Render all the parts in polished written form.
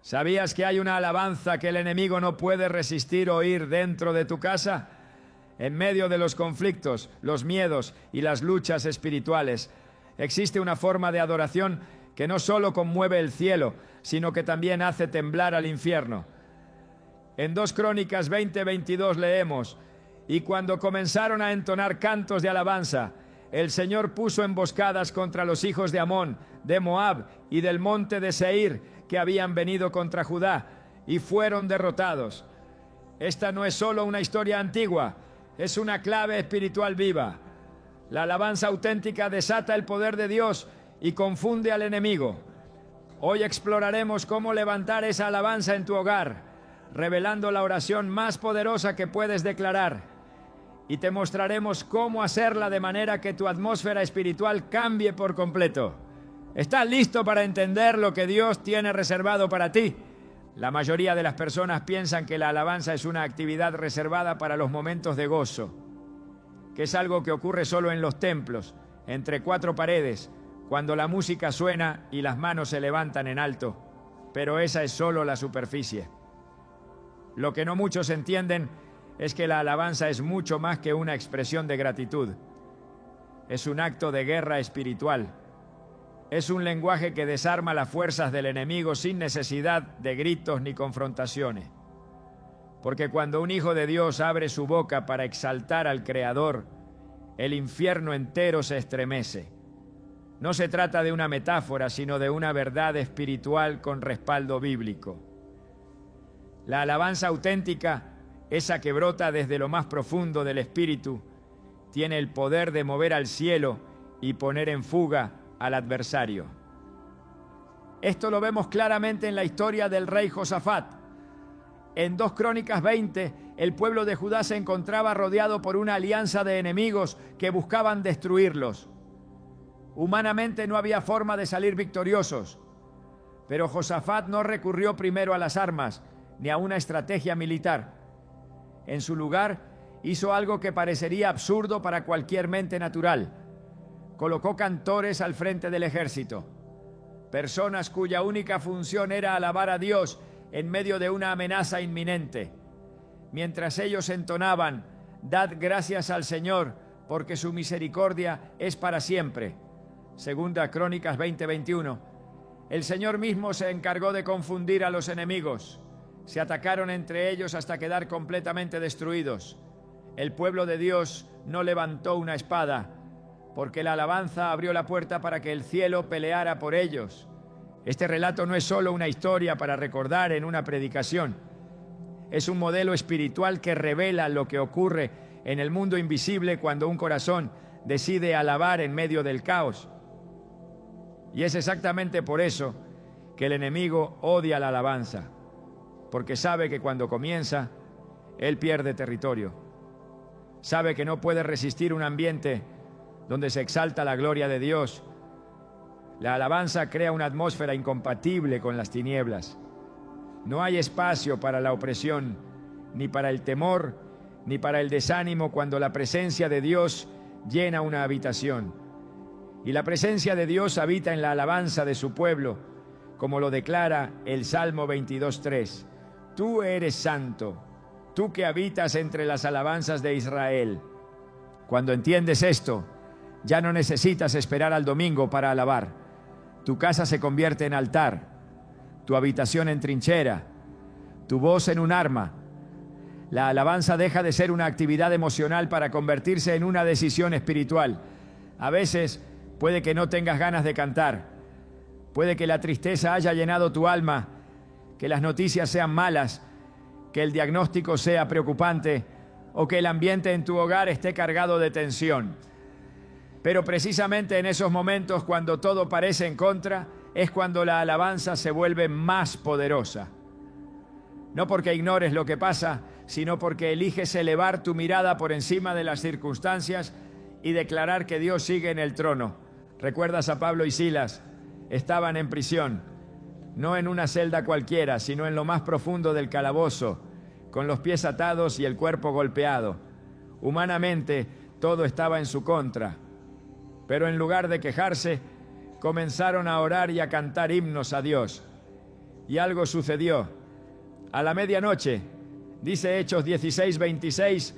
¿Sabías que hay una alabanza que el enemigo no puede resistir oír dentro de tu casa? En medio de los conflictos, los miedos y las luchas espirituales, existe una forma de adoración que no solo conmueve el cielo, sino que también hace temblar al infierno. En 2 Crónicas 20:22 leemos: y cuando comenzaron a entonar cantos de alabanza, el Señor puso emboscadas contra los hijos de Amón, de Moab y del monte de Seir, que habían venido contra Judá, y fueron derrotados. Esta no es solo una historia antigua, es una clave espiritual viva. La alabanza auténtica desata el poder de Dios y confunde al enemigo. Hoy exploraremos cómo levantar esa alabanza en tu hogar, revelando la oración más poderosa que puedes declarar. Y te mostraremos cómo hacerla de manera que tu atmósfera espiritual cambie por completo. ¿Estás listo para entender lo que Dios tiene reservado para ti? La mayoría de las personas piensan que la alabanza es una actividad reservada para los momentos de gozo, que es algo que ocurre solo en los templos, entre 4 paredes, cuando la música suena y las manos se levantan en alto. Pero esa es solo la superficie. Lo que no muchos entienden es que la alabanza es mucho más que una expresión de gratitud. Es un acto de guerra espiritual. Es un lenguaje que desarma las fuerzas del enemigo sin necesidad de gritos ni confrontaciones. Porque cuando un hijo de Dios abre su boca para exaltar al Creador, el infierno entero se estremece. No se trata de una metáfora, sino de una verdad espiritual con respaldo bíblico. La alabanza auténtica, esa que brota desde lo más profundo del espíritu, tiene el poder de mover al cielo y poner en fuga al adversario. Esto lo vemos claramente en la historia del rey Josafat. En 2 Crónicas 20, el pueblo de Judá se encontraba rodeado por una alianza de enemigos que buscaban destruirlos. Humanamente no había forma de salir victoriosos, pero Josafat no recurrió primero a las armas ni a una estrategia militar. En su lugar, hizo algo que parecería absurdo para cualquier mente natural. Colocó cantores al frente del ejército, personas cuya única función era alabar a Dios en medio de una amenaza inminente. Mientras ellos entonaban: «Dad gracias al Señor, porque su misericordia es para siempre». Segunda Crónicas 20:21. El Señor mismo se encargó de confundir a los enemigos. Se atacaron entre ellos hasta quedar completamente destruidos. El pueblo de Dios no levantó una espada, porque la alabanza abrió la puerta para que el cielo peleara por ellos. Este relato no es solo una historia para recordar en una predicación. Es un modelo espiritual que revela lo que ocurre en el mundo invisible cuando un corazón decide alabar en medio del caos. Y es exactamente por eso que el enemigo odia la alabanza, porque sabe que cuando comienza, él pierde territorio. Sabe que no puede resistir un ambiente donde se exalta la gloria de Dios. La alabanza crea una atmósfera incompatible con las tinieblas. No hay espacio para la opresión, ni para el temor, ni para el desánimo cuando la presencia de Dios llena una habitación. Y la presencia de Dios habita en la alabanza de su pueblo, como lo declara el Salmo 22:3. Tú eres santo, tú que habitas entre las alabanzas de Israel. Cuando entiendes esto, ya no necesitas esperar al domingo para alabar. Tu casa se convierte en altar, tu habitación en trinchera, tu voz en un arma. La alabanza deja de ser una actividad emocional para convertirse en una decisión espiritual. A veces puede que no tengas ganas de cantar, puede que la tristeza haya llenado tu alma, que las noticias sean malas, que el diagnóstico sea preocupante o que el ambiente en tu hogar esté cargado de tensión. Pero precisamente en esos momentos, cuando todo parece en contra, es cuando la alabanza se vuelve más poderosa. No porque ignores lo que pasa, sino porque eliges elevar tu mirada por encima de las circunstancias y declarar que Dios sigue en el trono. ¿Recuerdas a Pablo y Silas? Estaban en prisión, no en una celda cualquiera, sino en lo más profundo del calabozo, con los pies atados y el cuerpo golpeado. Humanamente, todo estaba en su contra. Pero en lugar de quejarse, comenzaron a orar y a cantar himnos a Dios. y algo sucedió. A la medianoche, dice Hechos 16:26,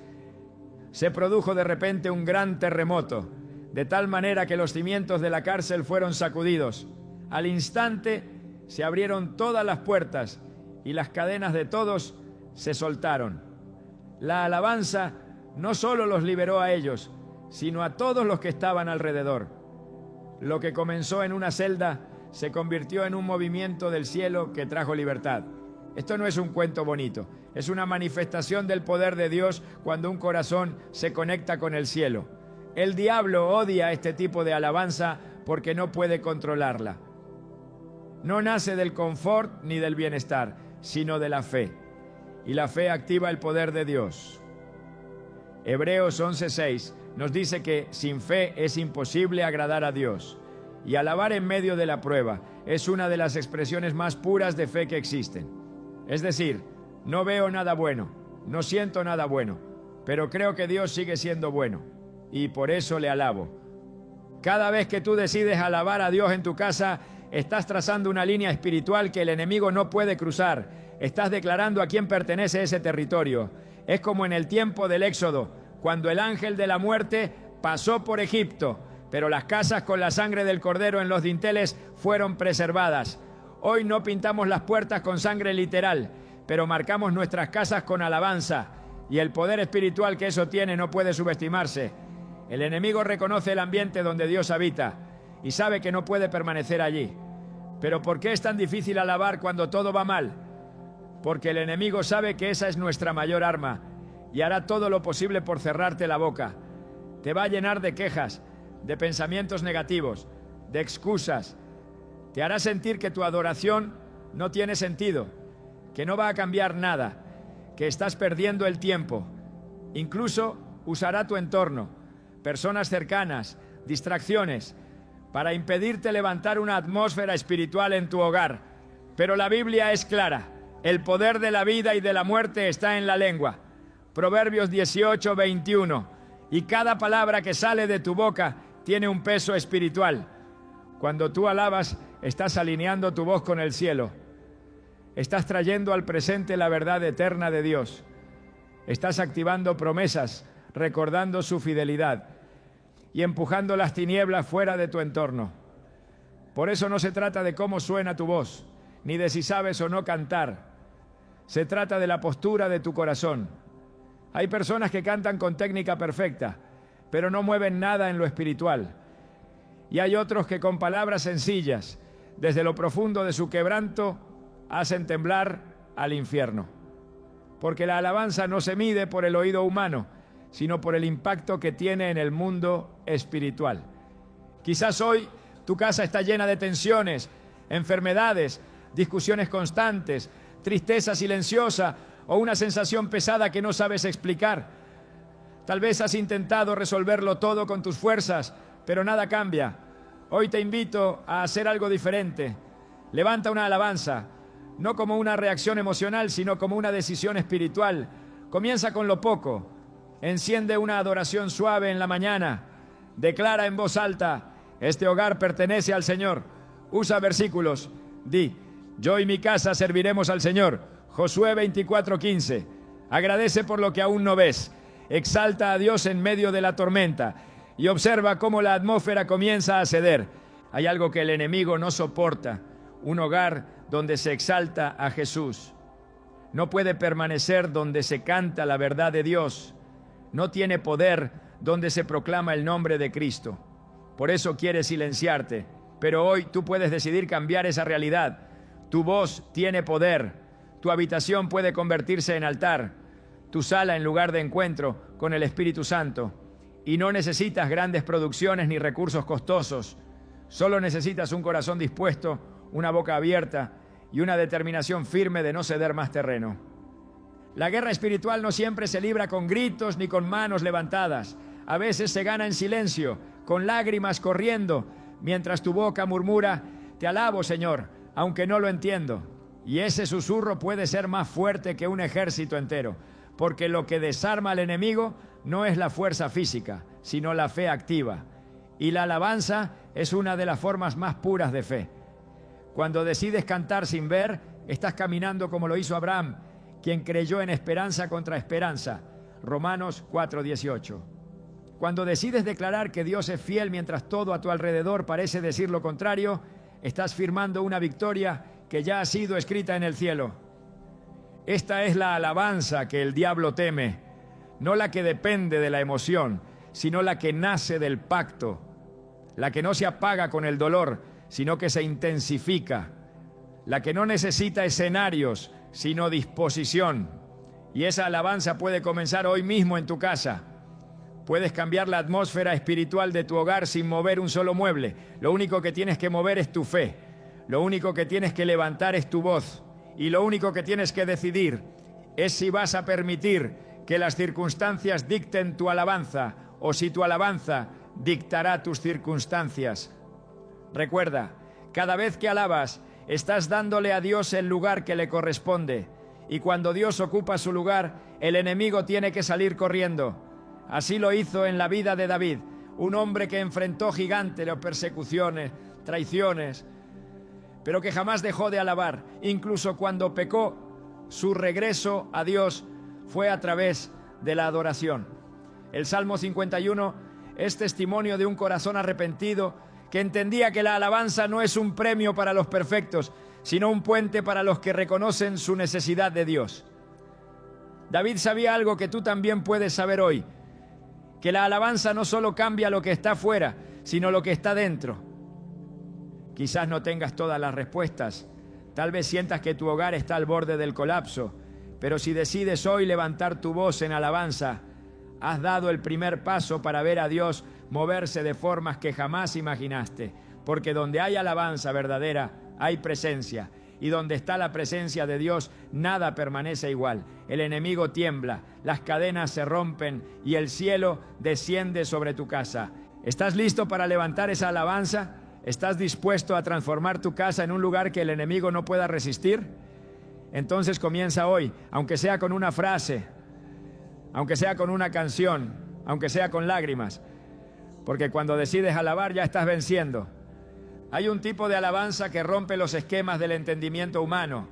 se produjo de repente un gran terremoto, de tal manera que los cimientos de la cárcel fueron sacudidos. Al instante se abrieron todas las puertas y las cadenas de todos se soltaron. La alabanza no solo los liberó a ellos, sino a todos los que estaban alrededor. Lo que comenzó en una celda se convirtió en un movimiento del cielo que trajo libertad. Esto no es un cuento bonito, es una manifestación del poder de Dios cuando un corazón se conecta con el cielo. El diablo odia este tipo de alabanza porque no puede controlarla. No nace del confort ni del bienestar, sino de la fe. Y la fe activa el poder de Dios. Hebreos 11:6 nos dice que sin fe es imposible agradar a Dios. Y alabar en medio de la prueba es una de las expresiones más puras de fe que existen. Es decir, no veo nada bueno, no siento nada bueno, pero creo que Dios sigue siendo bueno y por eso le alabo. Cada vez que tú decides alabar a Dios en tu casa, estás trazando una línea espiritual que el enemigo no puede cruzar. Estás declarando a quién pertenece ese territorio. Es como en el tiempo del Éxodo, cuando el ángel de la muerte pasó por Egipto, pero las casas con la sangre del cordero en los dinteles fueron preservadas. Hoy no pintamos las puertas con sangre literal, pero marcamos nuestras casas con alabanza, y el poder espiritual que eso tiene no puede subestimarse. El enemigo reconoce el ambiente donde Dios habita y sabe que no puede permanecer allí. Pero ¿por qué es tan difícil alabar cuando todo va mal? Porque el enemigo sabe que esa es nuestra mayor arma y hará todo lo posible por cerrarte la boca. Te va a llenar de quejas, de pensamientos negativos, de excusas. Te hará sentir que tu adoración no tiene sentido, que no va a cambiar nada, que estás perdiendo el tiempo. Incluso usará tu entorno, personas cercanas, distracciones, para impedirte levantar una atmósfera espiritual en tu hogar. Pero la Biblia es clara. El poder de la vida y de la muerte está en la lengua. Proverbios 18:21. Y cada palabra que sale de tu boca tiene un peso espiritual. Cuando tú alabas, estás alineando tu voz con el cielo. Estás trayendo al presente la verdad eterna de Dios. Estás activando promesas, recordando su fidelidad y empujando las tinieblas fuera de tu entorno. Por eso no se trata de cómo suena tu voz, ni de si sabes o no cantar. Se trata de la postura de tu corazón. Hay personas que cantan con técnica perfecta, pero no mueven nada en lo espiritual. Y hay otros que con palabras sencillas, desde lo profundo de su quebranto, hacen temblar al infierno. Porque la alabanza no se mide por el oído humano, sino por el impacto que tiene en el mundo espiritual. Quizás hoy tu casa está llena de tensiones, enfermedades, discusiones constantes, tristeza silenciosa o una sensación pesada que no sabes explicar. Tal vez has intentado resolverlo todo con tus fuerzas, pero nada cambia. Hoy te invito a hacer algo diferente. Levanta una alabanza, no como una reacción emocional, sino como una decisión espiritual. Comienza con lo poco. Enciende una adoración suave en la mañana. Declara en voz alta: este hogar pertenece al Señor. Usa versículos. Di: yo y mi casa serviremos al Señor. Josué 24:15. Agradece por lo que aún no ves. Exalta a Dios en medio de la tormenta y observa cómo la atmósfera comienza a ceder. Hay algo que el enemigo no soporta: un hogar donde se exalta a Jesús. No puede permanecer donde se canta la verdad de Dios. No tiene poder donde se proclama el nombre de Cristo. Por eso quiere silenciarte. Pero hoy tú puedes decidir cambiar esa realidad. Tu voz tiene poder. Tu habitación puede convertirse en altar. Tu sala en lugar de encuentro con el Espíritu Santo. Y no necesitas grandes producciones ni recursos costosos. Solo necesitas un corazón dispuesto, una boca abierta y una determinación firme de no ceder más terreno. La guerra espiritual no siempre se libra con gritos ni con manos levantadas. A veces se gana en silencio, con lágrimas corriendo, mientras tu boca murmura: te alabo, Señor, aunque no lo entiendo. Y ese susurro puede ser más fuerte que un ejército entero, porque lo que desarma al enemigo no es la fuerza física, sino la fe activa. Y la alabanza es una de las formas más puras de fe. Cuando decides cantar sin ver, Estás caminando como lo hizo Abraham, quien creyó en esperanza contra esperanza. Romanos 4:18. Cuando decides declarar que Dios es fiel mientras todo a tu alrededor parece decir lo contrario, estás firmando una victoria que ya ha sido escrita en el cielo. Esta es la alabanza que el diablo teme, no la que depende de la emoción, sino la que nace del pacto, la que no se apaga con el dolor, sino que se intensifica, la que no necesita escenarios, sino disposición. Y esa alabanza puede comenzar hoy mismo en tu casa. Puedes cambiar la atmósfera espiritual de tu hogar sin mover un solo mueble. Lo único que tienes que mover es tu fe. Lo único que tienes que levantar es tu voz. Y lo único que tienes que decidir es si vas a permitir que las circunstancias dicten tu alabanza o si tu alabanza dictará tus circunstancias. Recuerda, cada vez que alabas, estás dándole a Dios el lugar que le corresponde. Y cuando Dios ocupa su lugar, el enemigo tiene que salir corriendo. Así lo hizo en la vida de David, un hombre que enfrentó gigantes, persecuciones, traiciones, pero que jamás dejó de alabar. Incluso cuando pecó, su regreso a Dios fue a través de la adoración. El Salmo 51 es testimonio de un corazón arrepentido que entendía que la alabanza no es un premio para los perfectos, sino un puente para los que reconocen su necesidad de Dios. David sabía algo que tú también puedes saber hoy, que la alabanza no solo cambia lo que está fuera, sino lo que está dentro. Quizás no tengas todas las respuestas, tal vez sientas que tu hogar está al borde del colapso, pero si decides hoy levantar tu voz en alabanza, has dado el primer paso para ver a Dios moverse de formas que jamás imaginaste, porque donde hay alabanza verdadera, hay presencia. Y donde está la presencia de Dios, nada permanece igual. El enemigo tiembla, las cadenas se rompen y el cielo desciende sobre tu casa. ¿Estás listo para levantar esa alabanza? ¿Estás dispuesto a transformar tu casa en un lugar que el enemigo no pueda resistir? Entonces comienza hoy, aunque sea con una frase, aunque sea con una canción, aunque sea con lágrimas, porque cuando decides alabar ya estás venciendo. Hay un tipo de alabanza que rompe los esquemas del entendimiento humano.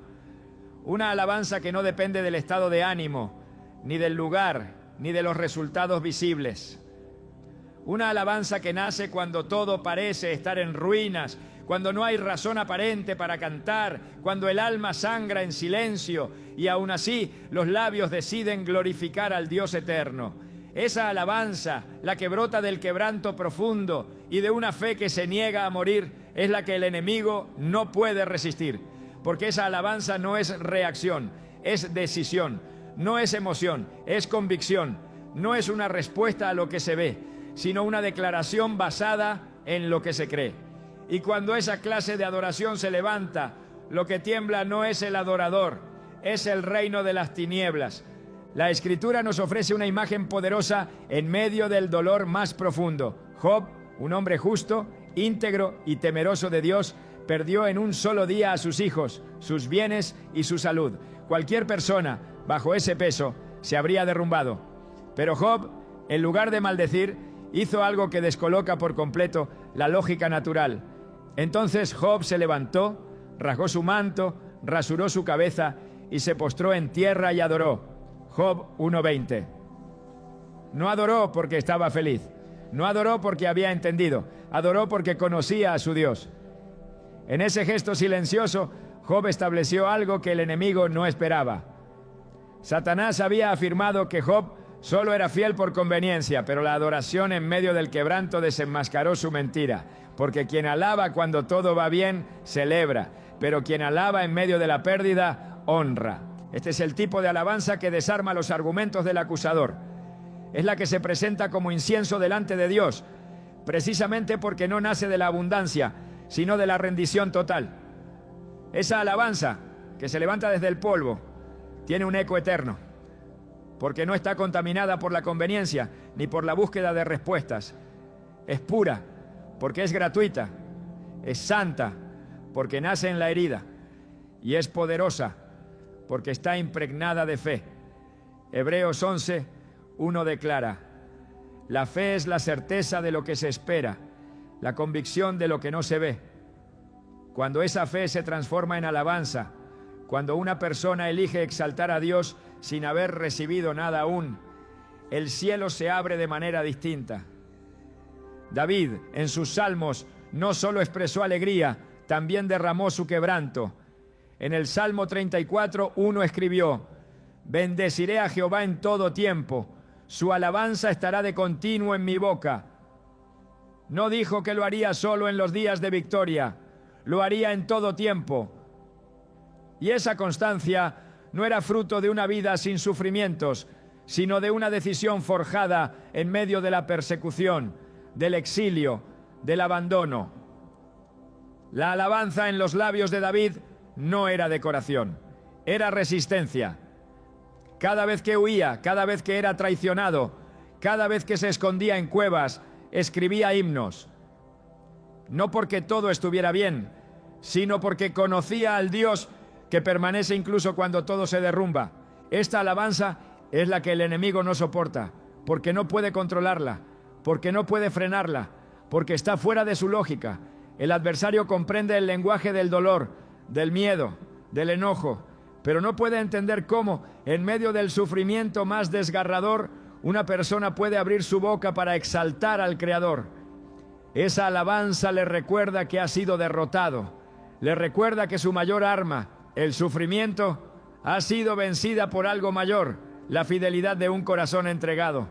Una alabanza que no depende del estado de ánimo, ni del lugar, ni de los resultados visibles. Una alabanza que nace cuando todo parece estar en ruinas, cuando no hay razón aparente para cantar, cuando el alma sangra en silencio y aún así los labios deciden glorificar al Dios eterno. Esa alabanza, la que brota del quebranto profundo y de una fe que se niega a morir, es la que el enemigo no puede resistir. Porque esa alabanza no es reacción, es decisión, no es emoción, es convicción, no es una respuesta a lo que se ve, sino una declaración basada en lo que se cree. Y cuando esa clase de adoración se levanta, lo que tiembla no es el adorador, es el reino de las tinieblas. La Escritura nos ofrece una imagen poderosa en medio del dolor más profundo. Job, un hombre justo, íntegro y temeroso de Dios, perdió en un solo día a sus hijos, sus bienes y su salud. Cualquier persona bajo ese peso se habría derrumbado. Pero Job, en lugar de maldecir, hizo algo que descoloca por completo la lógica natural. Entonces Job se levantó, rasgó su manto, rasuró su cabeza y se postró en tierra y adoró. Job 1:20. No adoró porque estaba feliz, no adoró porque había entendido, adoró porque conocía a su Dios. En ese gesto silencioso, Job estableció algo que el enemigo no esperaba. Satanás había afirmado que Job solo era fiel por conveniencia, pero la adoración en medio del quebranto desenmascaró su mentira, porque quien alaba cuando todo va bien, celebra, pero quien alaba en medio de la pérdida, honra. Este es el tipo de alabanza que desarma los argumentos del acusador. Es la que se presenta como incienso delante de Dios, precisamente porque no nace de la abundancia, sino de la rendición total. Esa alabanza que se levanta desde el polvo tiene un eco eterno, porque no está contaminada por la conveniencia ni por la búsqueda de respuestas. Es pura, porque es gratuita. Es santa, porque nace en la herida. Y es poderosa, porque está impregnada de fe. Hebreos 11:1 declara: la fe es la certeza de lo que se espera, la convicción de lo que no se ve. Cuando esa fe se transforma en alabanza, Cuando una persona elige exaltar a Dios sin haber recibido nada aún, el cielo se abre de manera distinta. David, en sus salmos, no solo expresó alegría, también derramó su quebranto. En el Salmo 34, uno escribió: «Bendeciré a Jehová en todo tiempo, su alabanza estará de continuo en mi boca». No dijo que lo haría solo en los días de victoria, lo haría en todo tiempo. Y esa constancia no era fruto de una vida sin sufrimientos, sino de una decisión forjada en medio de la persecución, del exilio, del abandono. La alabanza en los labios de David no era decoración, era resistencia. Cada vez que huía, cada vez que era traicionado, cada vez que se escondía en cuevas, escribía himnos. No porque todo estuviera bien, sino porque conocía al Dios que permanece incluso cuando todo se derrumba. Esta alabanza es la que el enemigo no soporta, porque no puede controlarla, porque no puede frenarla, porque está fuera de su lógica. El adversario comprende el lenguaje del dolor, del miedo, del enojo, pero no puede entender cómo, en medio del sufrimiento más desgarrador, una persona puede abrir su boca para exaltar al Creador. Esa alabanza le recuerda que ha sido derrotado, le recuerda que su mayor arma, el sufrimiento, ha sido vencida por algo mayor, la fidelidad de un corazón entregado.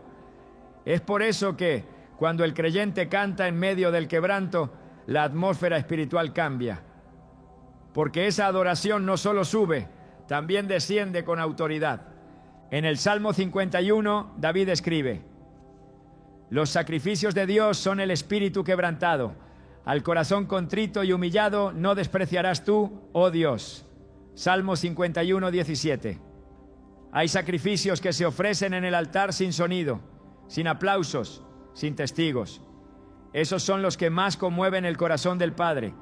Es por eso que, cuando el creyente canta en medio del quebranto, la atmósfera espiritual cambia. Porque esa adoración no solo sube, también desciende con autoridad. En el Salmo 51, David escribe: «Los sacrificios de Dios son el espíritu quebrantado. Al corazón contrito y humillado no despreciarás tú, oh Dios». Salmo 51, 17. Hay sacrificios que se ofrecen en el altar sin sonido, sin aplausos, sin testigos. Esos son los que más conmueven el corazón del Padre.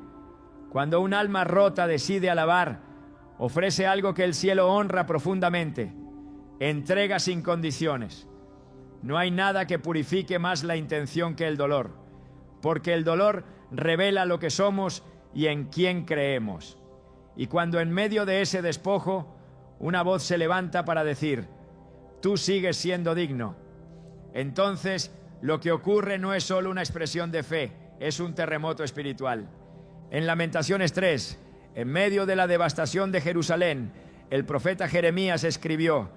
Cuando un alma rota decide alabar, ofrece algo que el cielo honra profundamente. Entrega sin condiciones. No hay nada que purifique más la intención que el dolor, porque el dolor revela lo que somos y en quién creemos. Y cuando en medio de ese despojo, una voz se levanta para decir: «Tú sigues siendo digno», entonces lo que ocurre no es solo una expresión de fe, es un terremoto espiritual. En Lamentaciones 3, en medio de la devastación de Jerusalén, el profeta Jeremías escribió: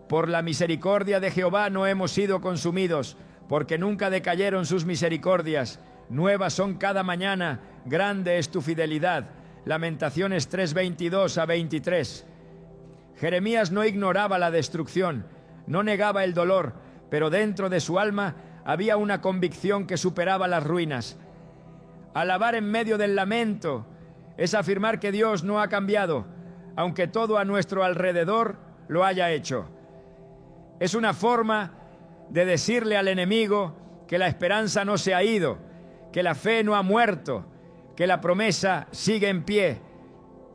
«Por la misericordia de Jehová no hemos sido consumidos, porque nunca decayeron sus misericordias. Nuevas son cada mañana, grande es tu fidelidad». Lamentaciones 3, 22 a 23. Jeremías no ignoraba la destrucción, no negaba el dolor, pero dentro de su alma había una convicción que superaba las ruinas. Alabar en medio del lamento es afirmar que Dios no ha cambiado, aunque todo a nuestro alrededor lo haya hecho. Es una forma de decirle al enemigo que la esperanza no se ha ido, que la fe no ha muerto, que la promesa sigue en pie,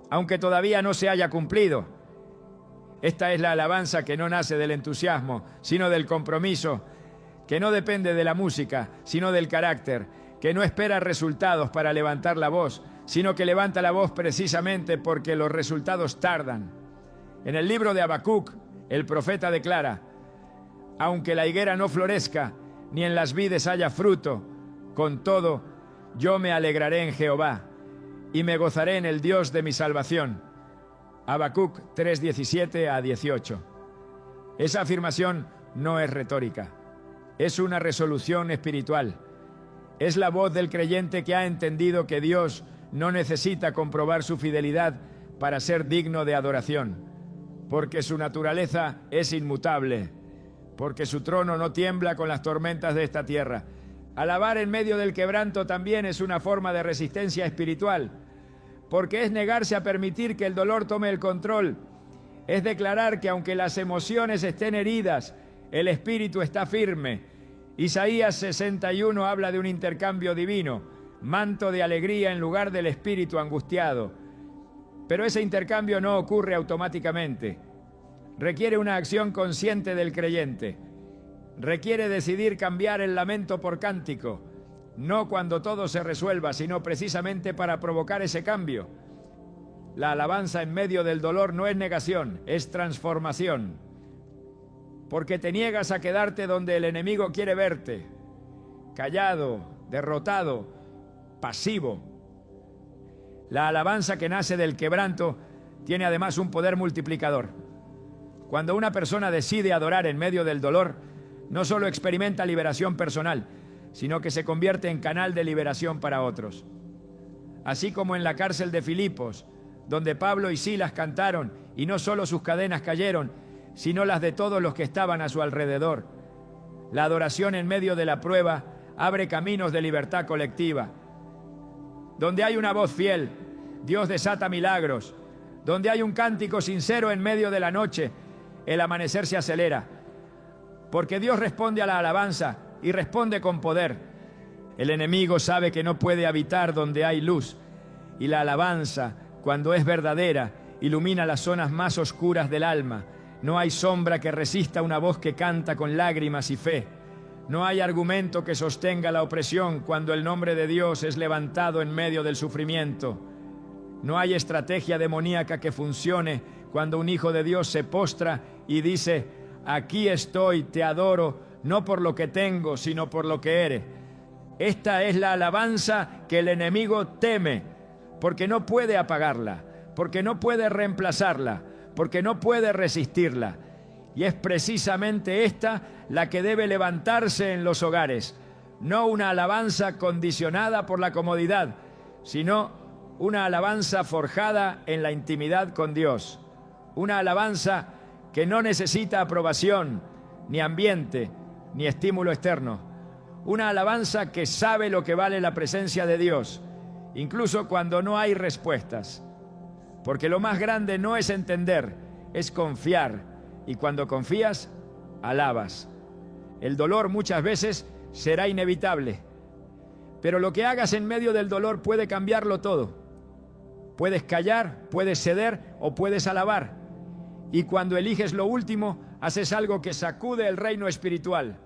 aunque todavía no se haya cumplido. Esta es la alabanza que no nace del entusiasmo, sino del compromiso, que no depende de la música, sino del carácter, que no espera resultados para levantar la voz, sino que levanta la voz precisamente porque los resultados tardan. En el libro de Habacuc, el profeta declara: «Aunque la higuera no florezca, ni en las vides haya fruto, con todo, yo me alegraré en Jehová, y me gozaré en el Dios de mi salvación». Habacuc 3, 17 a 18. Esa afirmación no es retórica, es una resolución espiritual. Es la voz del creyente que ha entendido que Dios no necesita comprobar su fidelidad para ser digno de adoración, porque su naturaleza es inmutable, porque su trono no tiembla con las tormentas de esta tierra. Alabar en medio del quebranto también es una forma de resistencia espiritual, porque es negarse a permitir que el dolor tome el control. Es declarar que aunque las emociones estén heridas, el espíritu está firme. Isaías 61 habla de un intercambio divino, manto de alegría en lugar del espíritu angustiado. Pero ese intercambio no ocurre automáticamente. Requiere una acción consciente del creyente. Requiere decidir cambiar el lamento por cántico, no cuando todo se resuelva, sino precisamente para provocar ese cambio. La alabanza en medio del dolor no es negación, es transformación. Porque te niegas a quedarte donde el enemigo quiere verte, callado, derrotado, pasivo. La alabanza que nace del quebranto tiene además un poder multiplicador. Cuando una persona decide adorar en medio del dolor, no solo experimenta liberación personal, sino que se convierte en canal de liberación para otros. Así como en la cárcel de Filipos, donde Pablo y Silas cantaron, y no solo sus cadenas cayeron, sino las de todos los que estaban a su alrededor. La adoración en medio de la prueba abre caminos de libertad colectiva. Donde hay una voz fiel, Dios desata milagros. Donde hay un cántico sincero en medio de la noche, el amanecer se acelera. Porque Dios responde a la alabanza y responde con poder. El enemigo sabe que no puede habitar donde hay luz, y la alabanza, cuando es verdadera, ilumina las zonas más oscuras del alma. No hay sombra que resista una voz que canta con lágrimas y fe. No hay argumento que sostenga la opresión cuando el nombre de Dios es levantado en medio del sufrimiento. No hay estrategia demoníaca que funcione cuando un hijo de Dios se postra y dice: aquí estoy, te adoro, no por lo que tengo, sino por lo que eres. Esta es la alabanza que el enemigo teme, porque no puede apagarla, porque no puede reemplazarla, porque no puede resistirla. Y es precisamente esta la que debe levantarse en los hogares. No una alabanza condicionada por la comodidad, sino una alabanza forjada en la intimidad con Dios. Una alabanza que no necesita aprobación, ni ambiente, ni estímulo externo. Una alabanza que sabe lo que vale la presencia de Dios, incluso cuando no hay respuestas. Porque lo más grande no es entender, es confiar. Y cuando confías, alabas. El dolor muchas veces será inevitable, pero lo que hagas en medio del dolor puede cambiarlo todo. Puedes callar, puedes ceder o puedes alabar. Y cuando eliges lo último, haces algo que sacude el reino espiritual.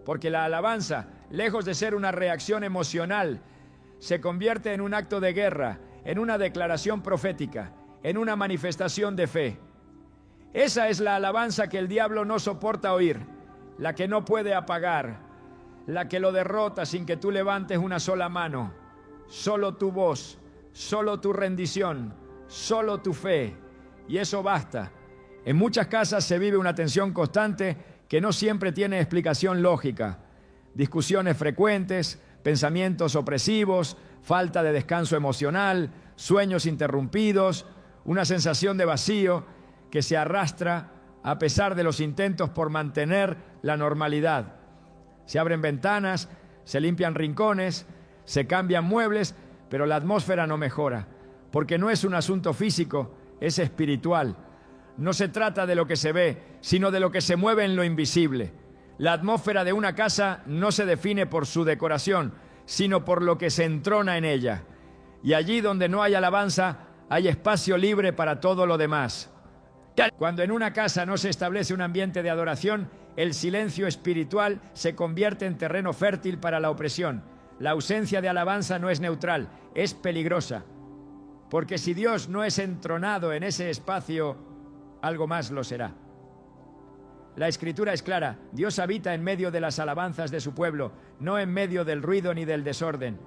Porque la alabanza, lejos de ser una reacción emocional, se convierte en un acto de guerra, en una declaración profética, en una manifestación de fe. Esa es la alabanza que el diablo no soporta oír, la que no puede apagar, la que lo derrota sin que tú levantes una sola mano. Solo tu voz, solo tu rendición, solo tu fe. Y eso basta. En muchas casas se vive una tensión constante que no siempre tiene explicación lógica. Discusiones frecuentes, pensamientos opresivos, falta de descanso emocional, sueños interrumpidos, una sensación de vacío que se arrastra a pesar de los intentos por mantener la normalidad. Se abren ventanas, se limpian rincones, se cambian muebles, pero la atmósfera no mejora, porque no es un asunto físico, es espiritual. No se trata de lo que se ve, sino de lo que se mueve en lo invisible. La atmósfera de una casa no se define por su decoración, sino por lo que se entrona en ella. Y allí donde no hay alabanza, hay espacio libre para todo lo demás. Cuando en una casa no se establece un ambiente de adoración, el silencio espiritual se convierte en terreno fértil para la opresión. La ausencia de alabanza no es neutral, es peligrosa. Porque si Dios no es entronado en ese espacio, algo más lo será. La Escritura es clara: Dios habita en medio de las alabanzas de su pueblo, no en medio del ruido ni del desorden.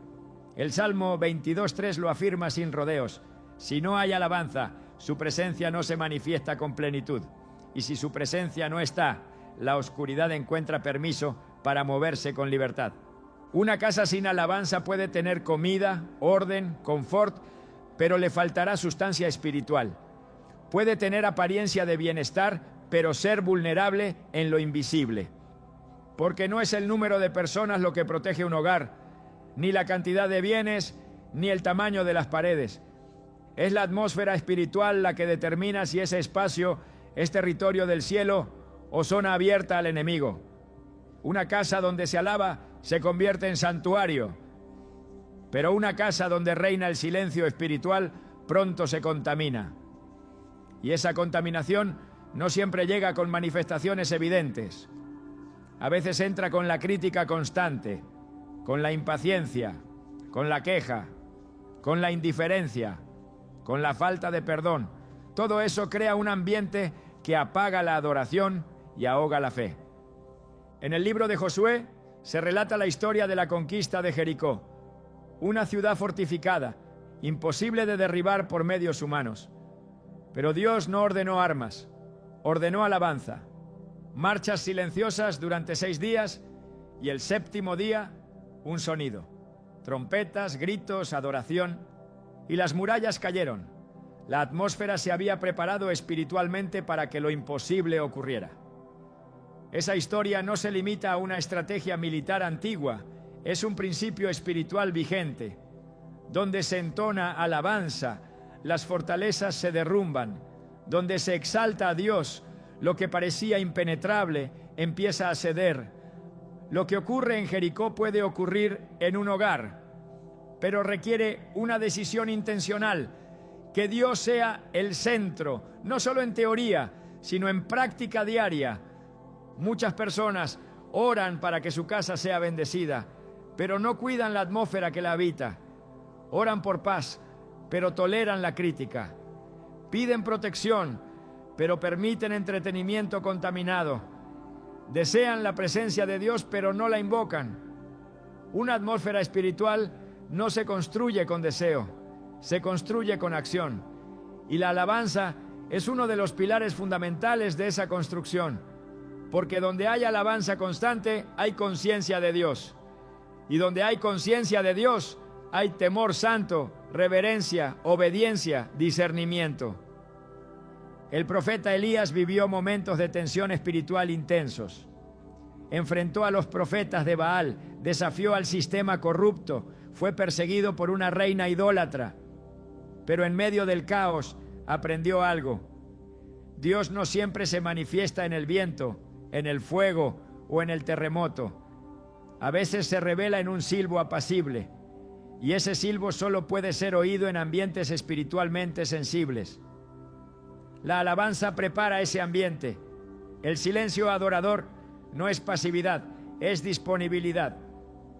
El Salmo 22:3 lo afirma sin rodeos: si no hay alabanza, su presencia no se manifiesta con plenitud. Y si su presencia no está, la oscuridad encuentra permiso para moverse con libertad. Una casa sin alabanza puede tener comida, orden, confort, pero le faltará sustancia espiritual. Puede tener apariencia de bienestar, pero ser vulnerable en lo invisible. Porque no es el número de personas lo que protege un hogar, ni la cantidad de bienes, ni el tamaño de las paredes. Es la atmósfera espiritual la que determina si ese espacio es territorio del cielo o zona abierta al enemigo. Una casa donde se alaba se convierte en santuario, pero una casa donde reina el silencio espiritual pronto se contamina. Y esa contaminación no siempre llega con manifestaciones evidentes. A veces entra con la crítica constante, con la impaciencia, con la queja, con la indiferencia. con la falta de perdón. Todo eso crea un ambiente que apaga la adoración y ahoga la fe. En el libro de Josué se relata la historia de la conquista de Jericó, una ciudad fortificada, imposible de derribar por medios humanos. Pero Dios no ordenó armas, ordenó alabanza, marchas silenciosas durante 6 días y el 7º día un sonido, trompetas, gritos, adoración, y las murallas cayeron. La atmósfera se había preparado espiritualmente para que lo imposible ocurriera. Esa historia no se limita a una estrategia militar antigua, es un principio espiritual vigente. Donde se entona alabanza, las fortalezas se derrumban. Donde se exalta a Dios, lo que parecía impenetrable empieza a ceder. Lo que ocurre en Jericó puede ocurrir en un hogar, pero requiere una decisión intencional, que Dios sea el centro, no solo en teoría, sino en práctica diaria. Muchas personas oran para que su casa sea bendecida, pero no cuidan la atmósfera que la habita. Oran por paz, pero toleran la crítica. Piden protección, pero permiten entretenimiento contaminado. Desean la presencia de Dios, pero no la invocan. Una atmósfera espiritual no se construye con deseo, se construye con acción. Y la alabanza es uno de los pilares fundamentales de esa construcción, porque donde hay alabanza constante, hay conciencia de Dios. Y donde hay conciencia de Dios, hay temor santo, reverencia, obediencia, discernimiento. El profeta Elías vivió momentos de tensión espiritual intensos. Enfrentó a los profetas de Baal, desafió al sistema corrupto, fue perseguido por una reina idólatra. Pero en medio del caos aprendió algo. Dios no siempre se manifiesta en el viento, en el fuego o en el terremoto. A veces se revela en un silbo apacible, y ese silbo solo puede ser oído en ambientes espiritualmente sensibles. La alabanza prepara ese ambiente. El silencio adorador no es pasividad, es disponibilidad.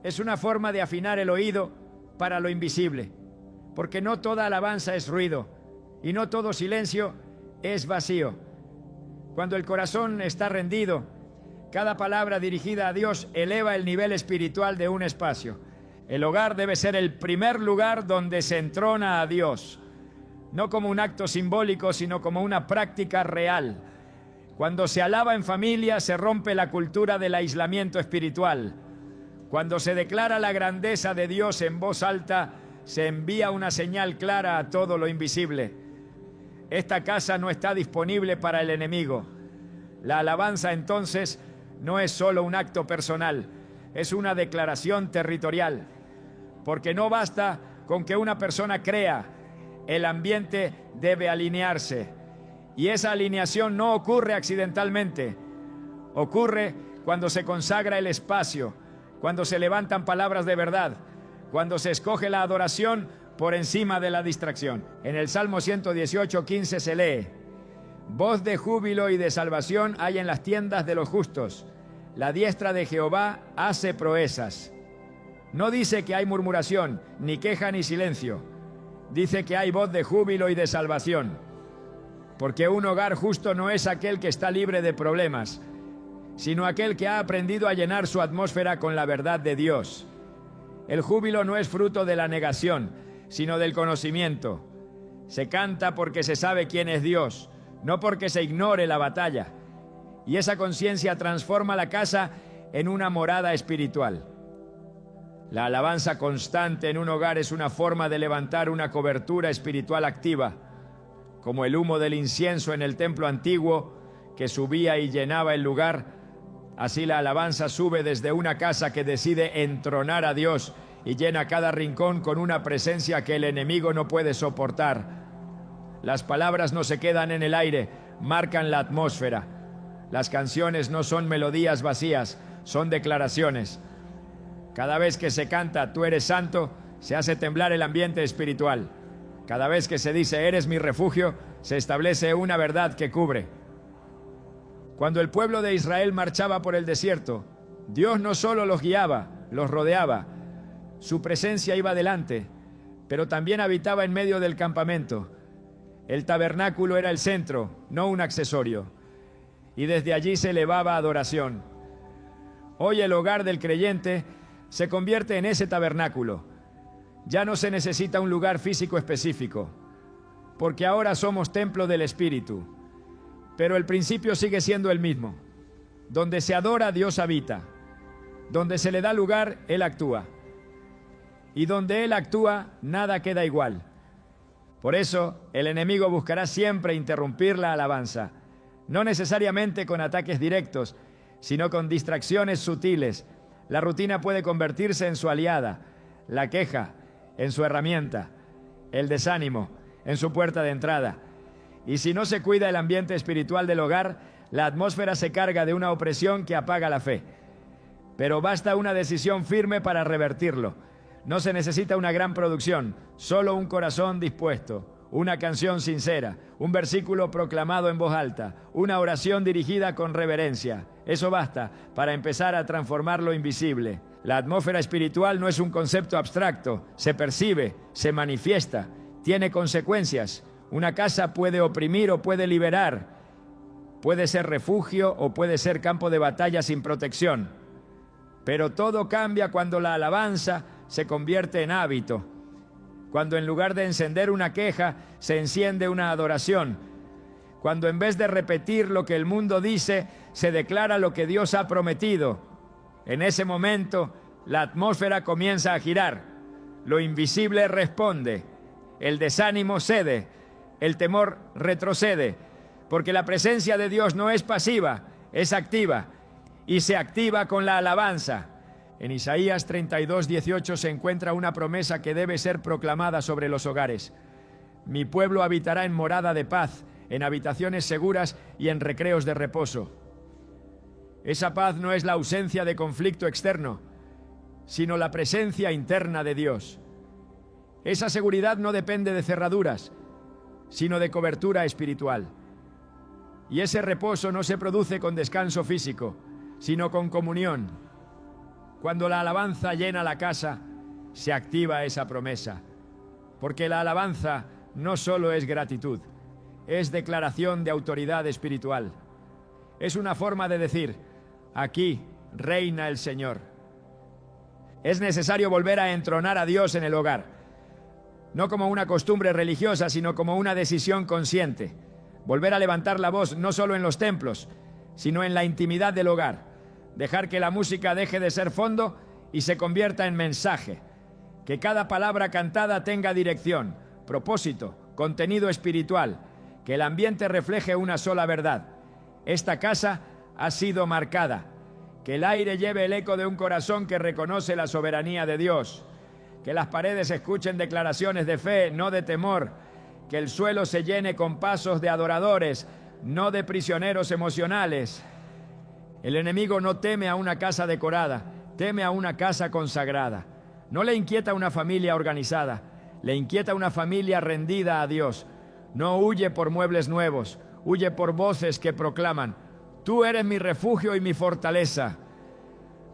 Es una forma de afinar el oído para lo invisible, porque no toda alabanza es ruido, y no todo silencio es vacío. Cuando el corazón está rendido, cada palabra dirigida a Dios eleva el nivel espiritual de un espacio. El hogar debe ser el primer lugar donde se entrona a Dios, no como un acto simbólico, sino como una práctica real. Cuando se alaba en familia, se rompe la cultura del aislamiento espiritual. Cuando se declara la grandeza de Dios en voz alta, se envía una señal clara a todo lo invisible. Esta casa no está disponible para el enemigo. La alabanza, entonces, no es solo un acto personal, es una declaración territorial. Porque no basta con que una persona crea, el ambiente debe alinearse. Y esa alineación no ocurre accidentalmente. Ocurre cuando se consagra el espacio, cuando se levantan palabras de verdad, cuando se escoge la adoración por encima de la distracción. En el Salmo 118:15 se lee: voz de júbilo y de salvación hay en las tiendas de los justos. La diestra de Jehová hace proezas. No dice que hay murmuración, ni queja ni silencio. Dice que hay voz de júbilo y de salvación. Porque un hogar justo no es aquel que está libre de problemas, sino aquel que ha aprendido a llenar su atmósfera con la verdad de Dios. El júbilo no es fruto de la negación, sino del conocimiento. Se canta porque se sabe quién es Dios, no porque se ignore la batalla. Y esa conciencia transforma la casa en una morada espiritual. La alabanza constante en un hogar es una forma de levantar una cobertura espiritual activa, como el humo del incienso en el templo antiguo que subía y llenaba el lugar. Así la alabanza sube desde una casa que decide entronar a Dios y llena cada rincón con una presencia que el enemigo no puede soportar. Las palabras no se quedan en el aire, marcan la atmósfera. Las canciones no son melodías vacías, son declaraciones. Cada vez que se canta "Tú eres santo", se hace temblar el ambiente espiritual. Cada vez que se dice "Eres mi refugio", se establece una verdad que cubre. Cuando el pueblo de Israel marchaba por el desierto, Dios no solo los guiaba, los rodeaba. Su presencia iba delante, pero también habitaba en medio del campamento. El tabernáculo era el centro, no un accesorio, y desde allí se elevaba adoración. Hoy el hogar del creyente se convierte en ese tabernáculo. Ya no se necesita un lugar físico específico, porque ahora somos templo del Espíritu. Pero el principio sigue siendo el mismo. Donde se adora, Dios habita. Donde se le da lugar, Él actúa. Y donde Él actúa, nada queda igual. Por eso, el enemigo buscará siempre interrumpir la alabanza, no necesariamente con ataques directos, sino con distracciones sutiles. La rutina puede convertirse en su aliada, la queja en su herramienta, el desánimo en su puerta de entrada. Y si no se cuida el ambiente espiritual del hogar, la atmósfera se carga de una opresión que apaga la fe. Pero basta una decisión firme para revertirlo. No se necesita una gran producción, solo un corazón dispuesto, una canción sincera, un versículo proclamado en voz alta, una oración dirigida con reverencia. Eso basta para empezar a transformar lo invisible. La atmósfera espiritual no es un concepto abstracto, se percibe, se manifiesta, tiene consecuencias. Una casa puede oprimir o puede liberar, puede ser refugio o puede ser campo de batalla sin protección. Pero todo cambia cuando la alabanza se convierte en hábito, cuando en lugar de encender una queja, se enciende una adoración, cuando en vez de repetir lo que el mundo dice, se declara lo que Dios ha prometido. En ese momento, la atmósfera comienza a girar, lo invisible responde, el desánimo cede, el temor retrocede, porque la presencia de Dios no es pasiva, es activa, y se activa con la alabanza. En Isaías 32:18 se encuentra una promesa que debe ser proclamada sobre los hogares. Mi pueblo habitará en morada de paz, en habitaciones seguras y en recreos de reposo. Esa paz no es la ausencia de conflicto externo, sino la presencia interna de Dios. Esa seguridad no depende de cerraduras, sino de cobertura espiritual. Y ese reposo no se produce con descanso físico, sino con comunión. Cuando la alabanza llena la casa, se activa esa promesa. Porque la alabanza no solo es gratitud, es declaración de autoridad espiritual. Es una forma de decir, aquí reina el Señor. Es necesario volver a entronar a Dios en el hogar, no como una costumbre religiosa, sino como una decisión consciente. Volver a levantar la voz no solo en los templos, sino en la intimidad del hogar. Dejar que la música deje de ser fondo y se convierta en mensaje. Que cada palabra cantada tenga dirección, propósito, contenido espiritual. Que el ambiente refleje una sola verdad. Esta casa ha sido marcada. Que el aire lleve el eco de un corazón que reconoce la soberanía de Dios. Que las paredes escuchen declaraciones de fe, no de temor. Que el suelo se llene con pasos de adoradores, no de prisioneros emocionales. El enemigo no teme a una casa decorada, teme a una casa consagrada. No le inquieta una familia organizada, le inquieta una familia rendida a Dios. No huye por muebles nuevos, huye por voces que proclaman, tú eres mi refugio y mi fortaleza.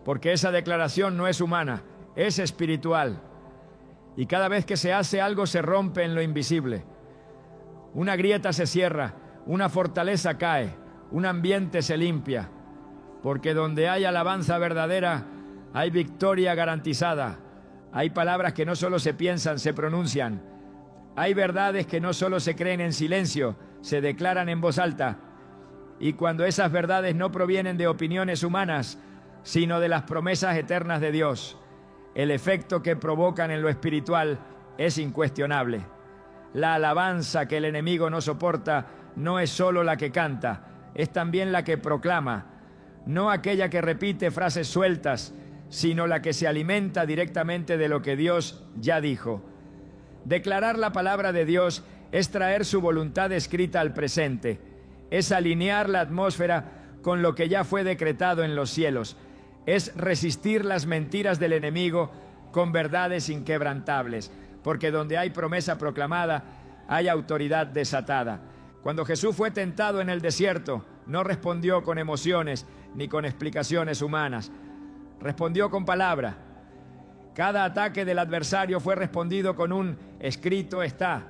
Porque esa declaración no es humana, es espiritual. Y cada vez que se hace algo se rompe en lo invisible. Una grieta se cierra, una fortaleza cae, un ambiente se limpia. Porque donde hay alabanza verdadera, hay victoria garantizada. Hay palabras que no solo se piensan, se pronuncian. Hay verdades que no solo se creen en silencio, se declaran en voz alta. Y cuando esas verdades no provienen de opiniones humanas, sino de las promesas eternas de Dios, el efecto que provocan en lo espiritual es incuestionable. La alabanza que el enemigo no soporta no es solo la que canta, es también la que proclama. No aquella que repite frases sueltas, sino la que se alimenta directamente de lo que Dios ya dijo. Declarar la palabra de Dios es traer su voluntad escrita al presente, es alinear la atmósfera con lo que ya fue decretado en los cielos, es resistir las mentiras del enemigo con verdades inquebrantables, porque donde hay promesa proclamada, hay autoridad desatada. Cuando Jesús fue tentado en el desierto, no respondió con emociones ni con explicaciones humanas. Respondió con palabra. Cada ataque del adversario fue respondido con un escrito está.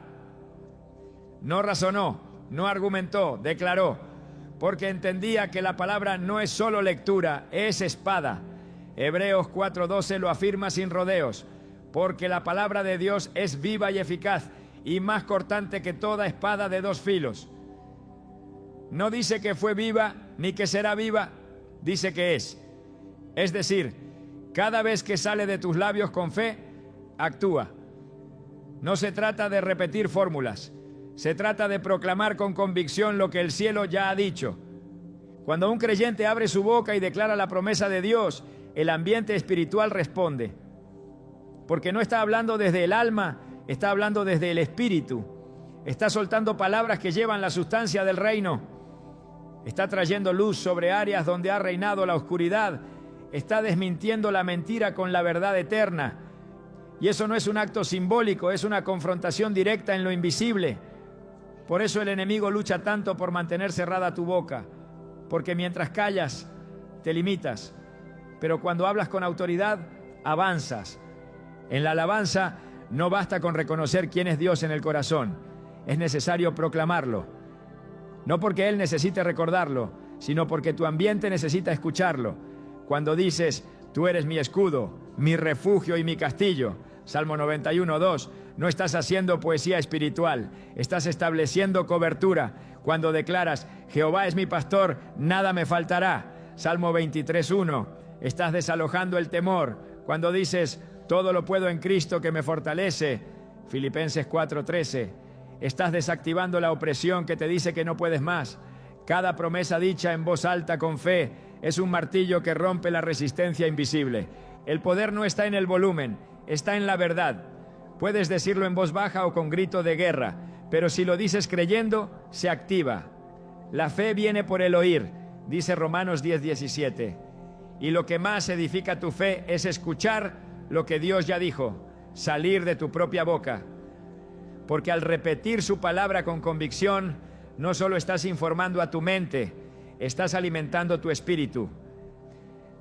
No razonó, no argumentó, declaró, porque entendía que la palabra no es solo lectura, es espada. Hebreos 4:12 lo afirma sin rodeos, porque la palabra de Dios es viva y eficaz y más cortante que toda espada de dos filos. No dice que fue viva ni que será viva, dice que es. Es decir, cada vez que sale de tus labios con fe, actúa. No se trata de repetir fórmulas, se trata de proclamar con convicción lo que el cielo ya ha dicho. Cuando un creyente abre su boca y declara la promesa de Dios, el ambiente espiritual responde. Porque no está hablando desde el alma, está hablando desde el espíritu. Está soltando palabras que llevan la sustancia del reino. Está trayendo luz sobre áreas donde ha reinado la oscuridad. Está desmintiendo la mentira con la verdad eterna. Y eso no es un acto simbólico, es una confrontación directa en lo invisible. Por eso el enemigo lucha tanto por mantener cerrada tu boca, porque mientras callas, te limitas. Pero cuando hablas con autoridad, avanzas. En la alabanza no basta con reconocer quién es Dios en el corazón, es necesario proclamarlo. No porque Él necesite recordarlo, sino porque tu ambiente necesita escucharlo. Cuando dices, tú eres mi escudo, mi refugio y mi castillo, Salmo 91:2, no estás haciendo poesía espiritual, estás estableciendo cobertura. Cuando declaras, Jehová es mi pastor, nada me faltará, Salmo 23:1, estás desalojando el temor. Cuando dices, todo lo puedo en Cristo que me fortalece, Filipenses 4:13, estás desactivando la opresión que te dice que no puedes más. Cada promesa dicha en voz alta con fe es un martillo que rompe la resistencia invisible. El poder no está en el volumen, está en la verdad. Puedes decirlo en voz baja o con grito de guerra, pero si lo dices creyendo, se activa. La fe viene por el oír, dice Romanos 10:17. Y lo que más edifica tu fe es escuchar lo que Dios ya dijo, salir de tu propia boca. Porque al repetir su palabra con convicción, no solo estás informando a tu mente, estás alimentando tu espíritu.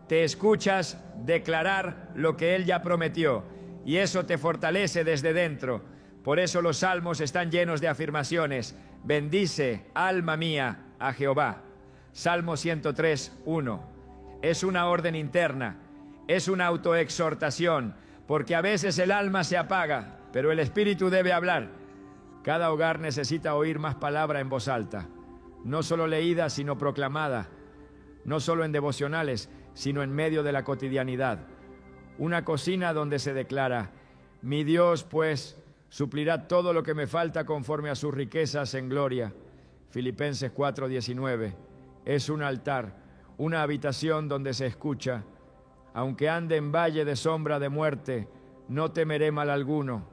Te escuchas declarar lo que Él ya prometió y eso te fortalece desde dentro. Por eso los salmos están llenos de afirmaciones. Bendice, alma mía, a Jehová. Salmo 103:1. Es una orden interna, es una autoexhortación, porque a veces el alma se apaga, pero el espíritu debe hablar. Cada hogar necesita oír más palabra en voz alta, no solo leída, sino proclamada, no solo en devocionales, sino en medio de la cotidianidad. Una cocina donde se declara, mi Dios, pues, suplirá todo lo que me falta conforme a sus riquezas en gloria. Filipenses 4:19. Es un altar, una habitación donde se escucha, aunque ande en valle de sombra de muerte, no temeré mal alguno,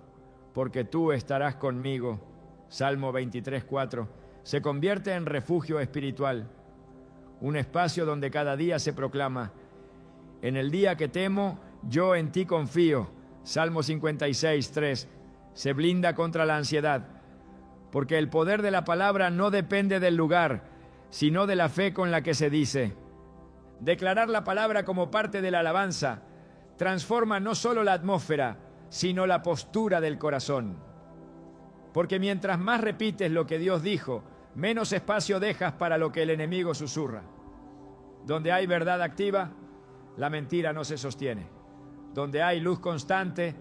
porque tú estarás conmigo. Salmo 23:4. Se convierte en refugio espiritual, un espacio donde cada día se proclama, en el día que temo, yo en ti confío. Salmo 56:3. Se blinda contra la ansiedad, porque el poder de la palabra no depende del lugar, sino de la fe con la que se dice. Declarar la palabra como parte de la alabanza transforma no solo la atmósfera, sino la postura del corazón. Porque mientras más repites lo que Dios dijo, menos espacio dejas para lo que el enemigo susurra. Donde hay verdad activa, la mentira no se sostiene. Donde hay luz constante,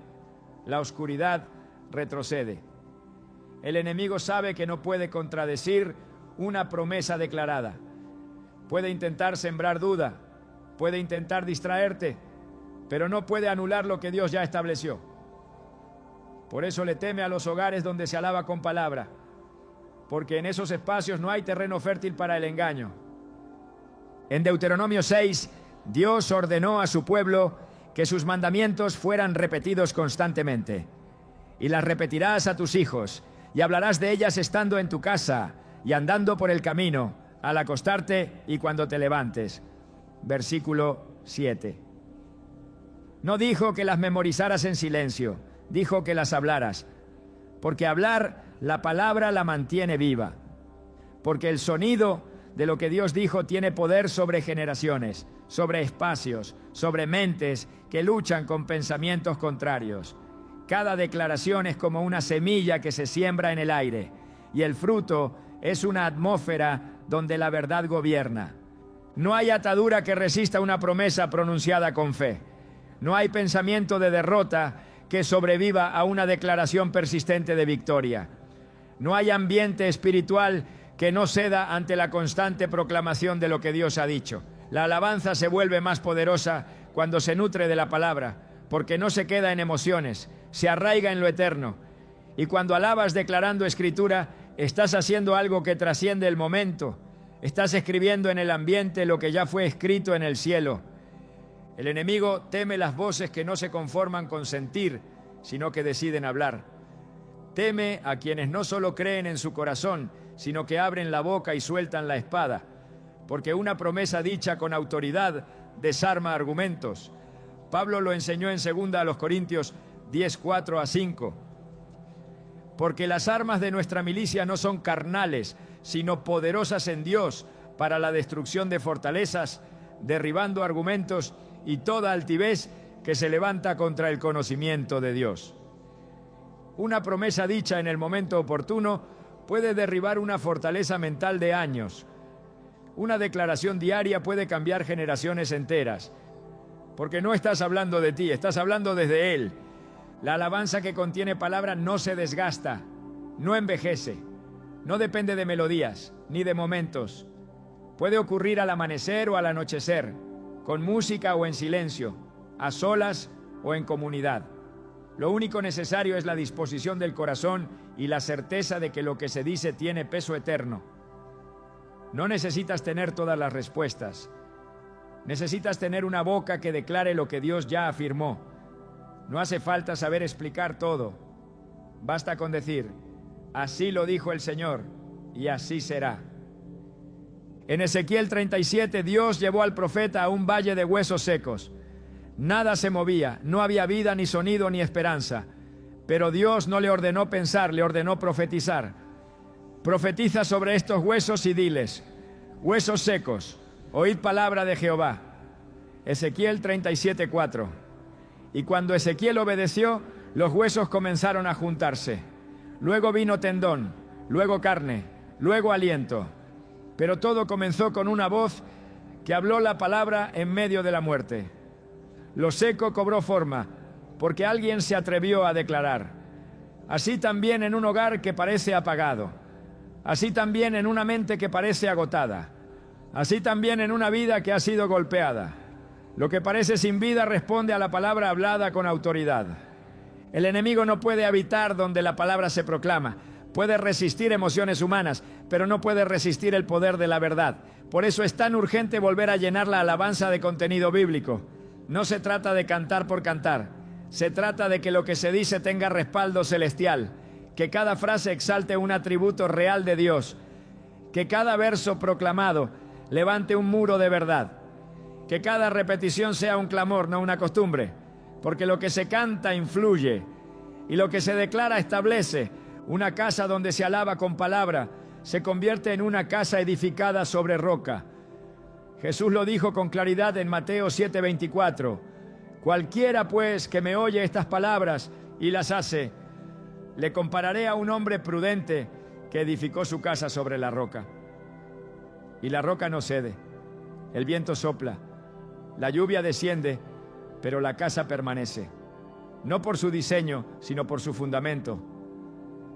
la oscuridad retrocede. El enemigo sabe que no puede contradecir una promesa declarada. Puede intentar sembrar duda, puede intentar distraerte, pero no puede anular lo que Dios ya estableció. Por eso le teme a los hogares donde se alaba con palabra, porque en esos espacios no hay terreno fértil para el engaño. En Deuteronomio 6, Dios ordenó a su pueblo que sus mandamientos fueran repetidos constantemente. Y las repetirás a tus hijos, y hablarás de ellas estando en tu casa y andando por el camino, al acostarte y cuando te levantes. Versículo 7. No dijo que las memorizaras en silencio, dijo que las hablaras, porque hablar la palabra la mantiene viva, porque el sonido de lo que Dios dijo tiene poder sobre generaciones, sobre espacios, sobre mentes que luchan con pensamientos contrarios. Cada declaración es como una semilla que se siembra en el aire, y el fruto es una atmósfera donde la verdad gobierna. No hay atadura que resista una promesa pronunciada con fe. No hay pensamiento de derrota que sobreviva a una declaración persistente de victoria. No hay ambiente espiritual que no ceda ante la constante proclamación de lo que Dios ha dicho. La alabanza se vuelve más poderosa cuando se nutre de la palabra, porque no se queda en emociones, se arraiga en lo eterno. Y cuando alabas declarando escritura, estás haciendo algo que trasciende el momento. Estás escribiendo en el ambiente lo que ya fue escrito en el cielo. El enemigo teme las voces que no se conforman con sentir, sino que deciden hablar. Teme a quienes no solo creen en su corazón, sino que abren la boca y sueltan la espada, porque una promesa dicha con autoridad desarma argumentos. Pablo lo enseñó en 2 Corintios 10, 4-5. Porque las armas de nuestra milicia no son carnales, sino poderosas en Dios para la destrucción de fortalezas, derribando argumentos y toda altivez que se levanta contra el conocimiento de Dios. Una promesa dicha en el momento oportuno puede derribar una fortaleza mental de años. Una declaración diaria puede cambiar generaciones enteras, porque no estás hablando de ti, estás hablando desde Él. La alabanza que contiene palabra no se desgasta, no envejece, no depende de melodías ni de momentos. Puede ocurrir al amanecer o al anochecer, con música o en silencio, a solas o en comunidad. Lo único necesario es la disposición del corazón y la certeza de que lo que se dice tiene peso eterno. No necesitas tener todas las respuestas. Necesitas tener una boca que declare lo que Dios ya afirmó. No hace falta saber explicar todo. Basta con decir, así lo dijo el Señor, y así será. En Ezequiel 37, Dios llevó al profeta a un valle de huesos secos. Nada se movía, no había vida, ni sonido, ni esperanza. Pero Dios no le ordenó pensar, le ordenó profetizar. Profetiza sobre estos huesos y diles, huesos secos, oíd palabra de Jehová. Ezequiel 37, 4. Y cuando Ezequiel obedeció, los huesos comenzaron a juntarse. Luego vino tendón, luego carne, luego aliento. Pero todo comenzó con una voz que habló la palabra en medio de la muerte. Lo seco cobró forma, porque alguien se atrevió a declarar. Así también en un hogar que parece apagado. Así también en una mente que parece agotada. Así también en una vida que ha sido golpeada. Lo que parece sin vida responde a la palabra hablada con autoridad. El enemigo no puede habitar donde la palabra se proclama. Puede resistir emociones humanas, pero no puede resistir el poder de la verdad. Por eso es tan urgente volver a llenar la alabanza de contenido bíblico. No se trata de cantar por cantar. Se trata de que lo que se dice tenga respaldo celestial. Que cada frase exalte un atributo real de Dios. Que cada verso proclamado levante un muro de verdad. Que cada repetición sea un clamor, no una costumbre. Porque lo que se canta influye y lo que se declara establece. Una casa donde se alaba con palabra se convierte en una casa edificada sobre roca. Jesús lo dijo con claridad en Mateo 7:24. Cualquiera pues que me oye estas palabras y las hace, le compararé a un hombre prudente que edificó su casa sobre la roca. Y la roca no cede, el viento sopla, la lluvia desciende, pero la casa permanece, no por su diseño, sino por su fundamento.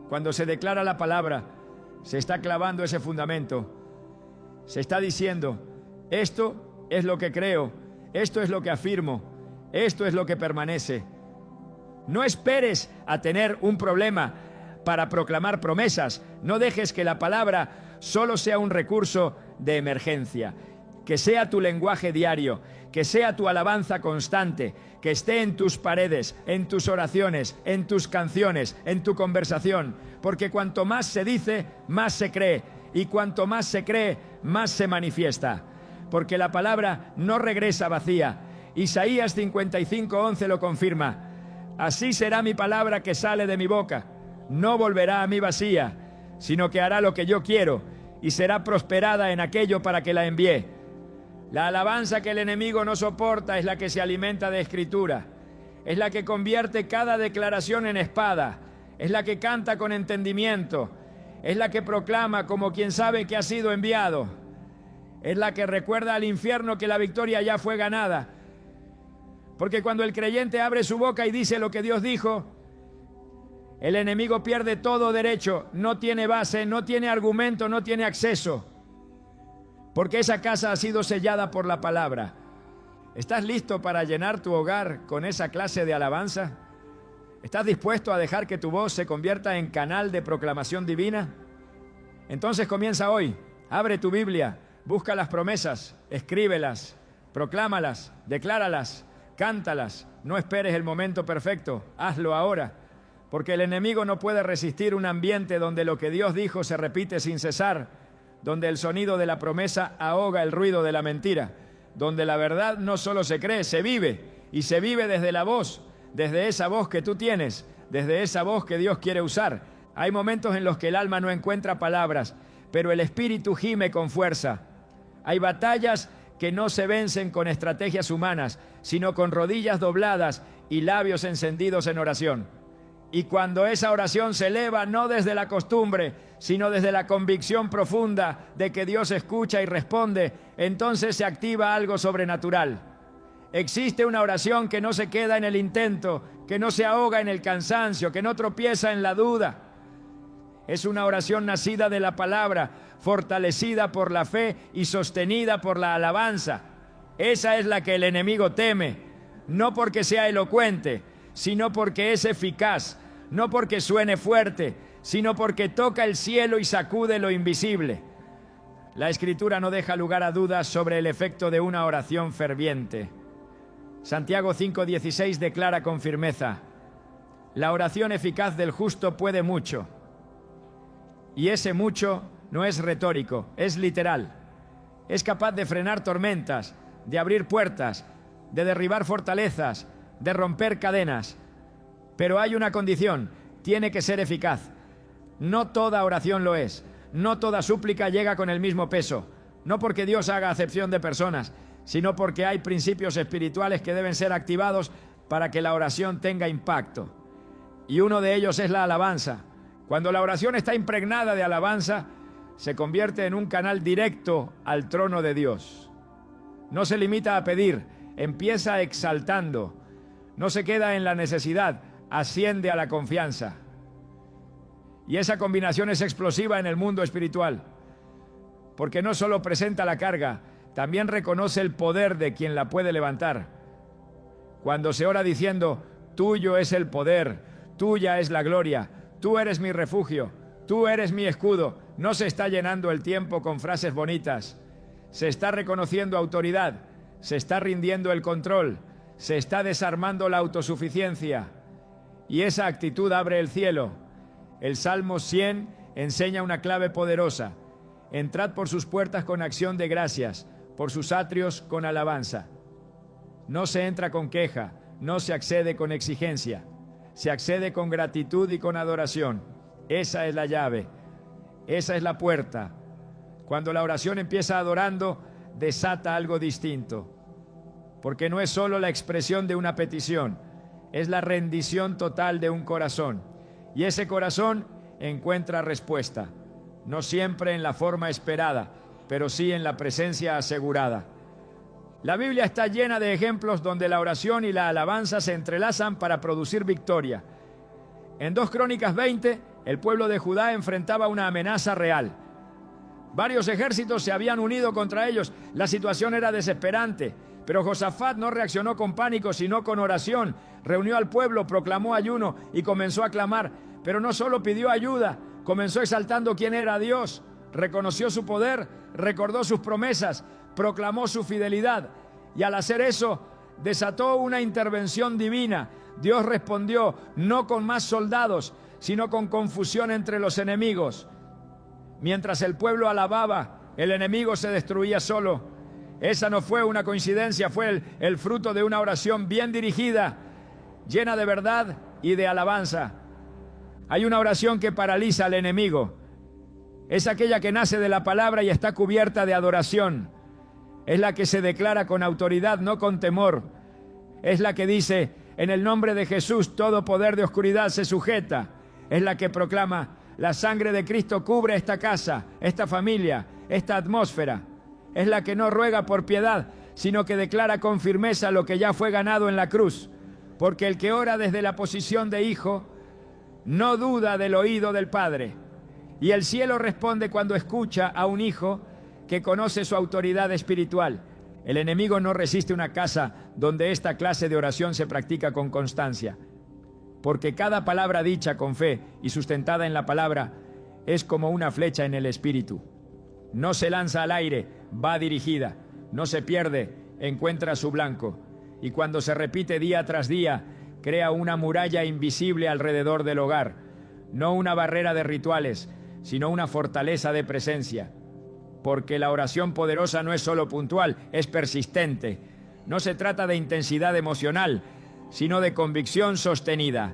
Cuando se declara la palabra, se está clavando ese fundamento. Se está diciendo, esto es lo que creo, esto es lo que afirmo, esto es lo que permanece. No esperes a tener un problema para proclamar promesas. No dejes que la palabra solo sea un recurso de emergencia. Que sea tu lenguaje diario, que sea tu alabanza constante, que esté en tus paredes, en tus oraciones, en tus canciones, en tu conversación. Porque cuanto más se dice, más se cree. Y cuanto más se cree, más se manifiesta. Porque la palabra no regresa vacía. Isaías 55:11 lo confirma. Así será mi palabra que sale de mi boca. No volverá a mí vacía, sino que hará lo que yo quiero y será prosperada en aquello para que la envíe. La alabanza que el enemigo no soporta es la que se alimenta de escritura, es la que convierte cada declaración en espada, es la que canta con entendimiento, es la que proclama como quien sabe que ha sido enviado, es la que recuerda al infierno que la victoria ya fue ganada. Porque cuando el creyente abre su boca y dice lo que Dios dijo, el enemigo pierde todo derecho, no tiene base, no tiene argumento, no tiene acceso, porque esa casa ha sido sellada por la palabra. ¿Estás listo para llenar tu hogar con esa clase de alabanza? ¿Estás dispuesto a dejar que tu voz se convierta en canal de proclamación divina? Entonces comienza hoy. Abre tu Biblia, busca las promesas, escríbelas, proclámalas, decláralas, cántalas. No esperes el momento perfecto, hazlo ahora, porque el enemigo no puede resistir un ambiente donde lo que Dios dijo se repite sin cesar, donde el sonido de la promesa ahoga el ruido de la mentira, donde la verdad no solo se cree, se vive, y se vive desde la voz, desde esa voz que tú tienes, desde esa voz que Dios quiere usar. Hay momentos en los que el alma no encuentra palabras, pero el espíritu gime con fuerza. Hay batallas que no se vencen con estrategias humanas, sino con rodillas dobladas y labios encendidos en oración. Y cuando esa oración se eleva no desde la costumbre, sino desde la convicción profunda de que Dios escucha y responde, entonces se activa algo sobrenatural. Existe una oración que no se queda en el intento, que no se ahoga en el cansancio, que no tropieza en la duda. Es una oración nacida de la palabra, fortalecida por la fe y sostenida por la alabanza. Esa es la que el enemigo teme, no porque sea elocuente, sino porque es eficaz, no porque suene fuerte, sino porque toca el cielo y sacude lo invisible. La Escritura no deja lugar a dudas sobre el efecto de una oración ferviente. Santiago 5:16 declara con firmeza: la oración eficaz del justo puede mucho. Y ese mucho no es retórico, es literal. Es capaz de frenar tormentas, de abrir puertas, de derribar fortalezas, de romper cadenas. Pero hay una condición: tiene que ser eficaz. No toda oración lo es, no toda súplica llega con el mismo peso, no porque Dios haga acepción de personas, sino porque hay principios espirituales que deben ser activados para que la oración tenga impacto. Y uno de ellos es la alabanza. Cuando la oración está impregnada de alabanza, se convierte en un canal directo al trono de Dios. No se limita a pedir, empieza exaltando. No se queda en la necesidad, asciende a la confianza. Y esa combinación es explosiva en el mundo espiritual, porque no solo presenta la carga, también reconoce el poder de quien la puede levantar. Cuando se ora diciendo: tuyo es el poder, tuya es la gloria, tú eres mi refugio, tú eres mi escudo, no se está llenando el tiempo con frases bonitas, se está reconociendo autoridad, se está rindiendo el control, se está desarmando la autosuficiencia, y esa actitud abre el cielo. El Salmo 100 enseña una clave poderosa: entrad por sus puertas con acción de gracias, por sus atrios con alabanza. No se entra con queja, no se accede con exigencia, se accede con gratitud y con adoración. Esa es la llave, esa es la puerta. Cuando la oración empieza adorando, desata algo distinto, porque no es solo la expresión de una petición, es la rendición total de un corazón, y ese corazón encuentra respuesta, no siempre en la forma esperada, pero sí en la presencia asegurada. La Biblia está llena de ejemplos donde la oración y la alabanza se entrelazan para producir victoria. En 2 Crónicas 20, el pueblo de Judá enfrentaba una amenaza real. Varios ejércitos se habían unido contra ellos. La situación era desesperante, pero Josafat no reaccionó con pánico, sino con oración. Reunió al pueblo, proclamó ayuno y comenzó a clamar. Pero no solo pidió ayuda, comenzó exaltando quién era Dios. Reconoció su poder, recordó sus promesas, proclamó su fidelidad, y al hacer eso desató una intervención divina. Dios respondió no con más soldados, sino con confusión entre los enemigos. Mientras el pueblo alababa, el enemigo se destruía solo. Esa no fue una coincidencia, fue el fruto de una oración bien dirigida, llena de verdad y de alabanza. Hay una oración que paraliza al enemigo, Es aquella que nace de la palabra y está cubierta de adoración. Es la que se declara con autoridad, no con temor. Es la que dice, en el nombre de Jesús todo poder de oscuridad se sujeta. Es la que proclama, la sangre de Cristo cubre esta casa, esta familia, esta atmósfera. Es la que no ruega por piedad, sino que declara con firmeza lo que ya fue ganado en la cruz. Porque el que ora desde la posición de hijo, no duda del oído del Padre. Y el cielo responde cuando escucha a un hijo que conoce su autoridad espiritual. El enemigo no resiste una casa donde esta clase de oración se practica con constancia, porque cada palabra dicha con fe y sustentada en la palabra es como una flecha en el espíritu. No se lanza al aire, va dirigida, no se pierde, encuentra su blanco, y cuando se repite día tras día, crea una muralla invisible alrededor del hogar, no una barrera de rituales, sino una fortaleza de presencia. Porque la oración poderosa no es solo puntual, es persistente. No se trata de intensidad emocional, sino de convicción sostenida.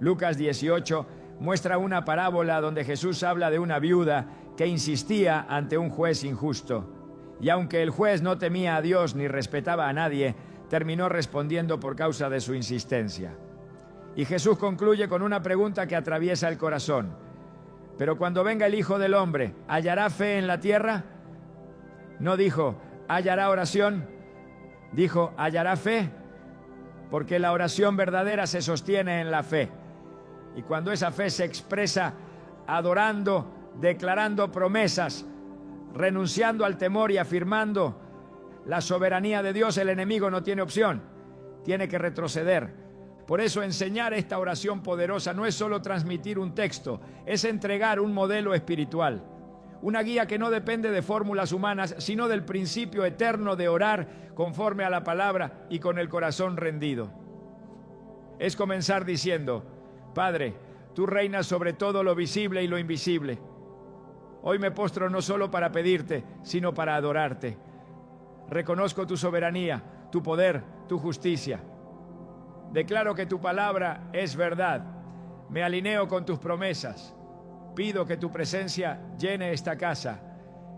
Lucas 18 muestra una parábola donde Jesús habla de una viuda que insistía ante un juez injusto. Y aunque el juez no temía a Dios ni respetaba a nadie, terminó respondiendo por causa de su insistencia. Y Jesús concluye con una pregunta que atraviesa el corazón. Pero cuando venga el Hijo del Hombre, ¿hallará fe en la tierra? No dijo, ¿hallará oración? Dijo, ¿hallará fe? Porque la oración verdadera se sostiene en la fe. Y cuando esa fe se expresa adorando, declarando promesas, renunciando al temor y afirmando la soberanía de Dios, el enemigo no tiene opción, tiene que retroceder. Por eso enseñar esta oración poderosa no es solo transmitir un texto, es entregar un modelo espiritual, una guía que no depende de fórmulas humanas, sino del principio eterno de orar conforme a la palabra y con el corazón rendido. Es comenzar diciendo, Padre, tú reinas sobre todo lo visible y lo invisible. Hoy me postro no solo para pedirte, sino para adorarte. Reconozco tu soberanía, tu poder, tu justicia. Declaro que tu palabra es verdad. Me alineo con tus promesas. Pido que tu presencia llene esta casa,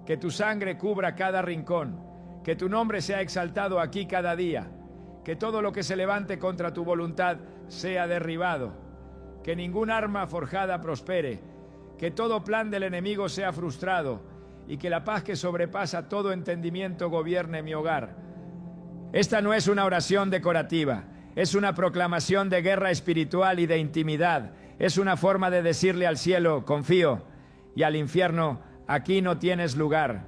que tu sangre cubra cada rincón, que tu nombre sea exaltado aquí cada día, que todo lo que se levante contra tu voluntad sea derribado, que ningún arma forjada prospere, que todo plan del enemigo sea frustrado y que la paz que sobrepasa todo entendimiento gobierne mi hogar. Esta no es una oración decorativa. Es una proclamación de guerra espiritual y de intimidad. Es una forma de decirle al cielo, confío, y al infierno, aquí no tienes lugar.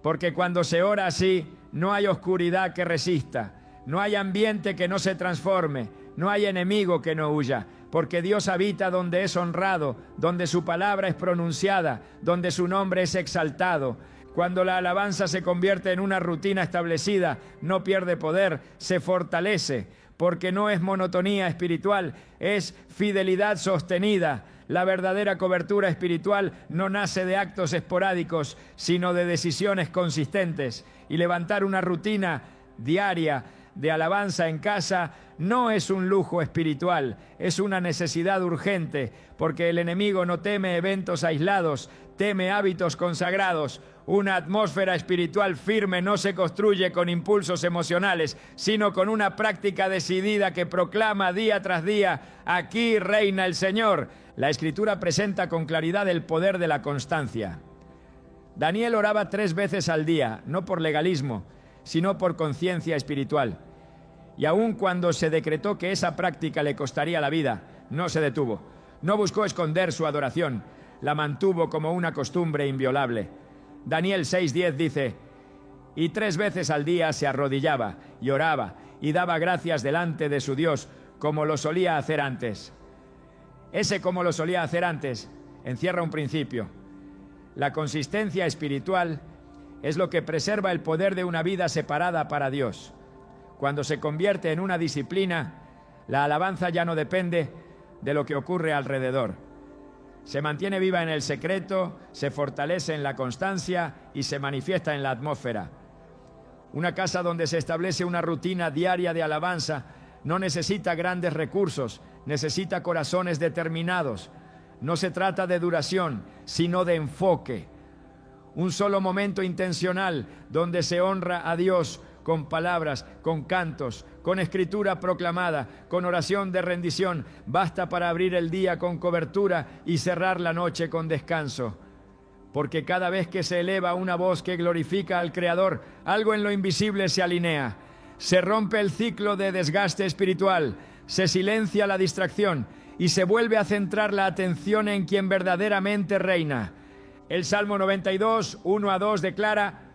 Porque cuando se ora así, no hay oscuridad que resista, no hay ambiente que no se transforme, no hay enemigo que no huya, porque Dios habita donde es honrado, donde su palabra es pronunciada, donde su nombre es exaltado. Cuando la alabanza se convierte en una rutina establecida, no pierde poder, se fortalece, porque no es monotonía espiritual, es fidelidad sostenida. La verdadera cobertura espiritual no nace de actos esporádicos, sino de decisiones consistentes. Y levantar una rutina diaria de alabanza en casa no es un lujo espiritual, es una necesidad urgente, porque el enemigo no teme eventos aislados, teme hábitos consagrados. Una atmósfera espiritual firme no se construye con impulsos emocionales, sino con una práctica decidida que proclama día tras día, aquí reina el Señor. La Escritura presenta con claridad el poder de la constancia. Daniel oraba 3 veces al día, no por legalismo, sino por conciencia espiritual. Y aun cuando se decretó que esa práctica le costaría la vida, no se detuvo. No buscó esconder su adoración, la mantuvo como una costumbre inviolable. Daniel 6:10 dice, y 3 veces al día se arrodillaba y oraba y daba gracias delante de su Dios, como lo solía hacer antes. Ese como lo solía hacer antes encierra un principio. La consistencia espiritual es lo que preserva el poder de una vida separada para Dios. Cuando se convierte en una disciplina, la alabanza ya no depende de lo que ocurre alrededor. Se mantiene viva en el secreto, se fortalece en la constancia y se manifiesta en la atmósfera. Una casa donde se establece una rutina diaria de alabanza no necesita grandes recursos, necesita corazones determinados. No se trata de duración, sino de enfoque. Un solo momento intencional donde se honra a Dios con palabras, con cantos, con escritura proclamada, con oración de rendición, basta para abrir el día con cobertura y cerrar la noche con descanso. Porque cada vez que se eleva una voz que glorifica al Creador, algo en lo invisible se alinea. Se rompe el ciclo de desgaste espiritual, se silencia la distracción y se vuelve a centrar la atención en quien verdaderamente reina. El Salmo 92, 1-2 declara: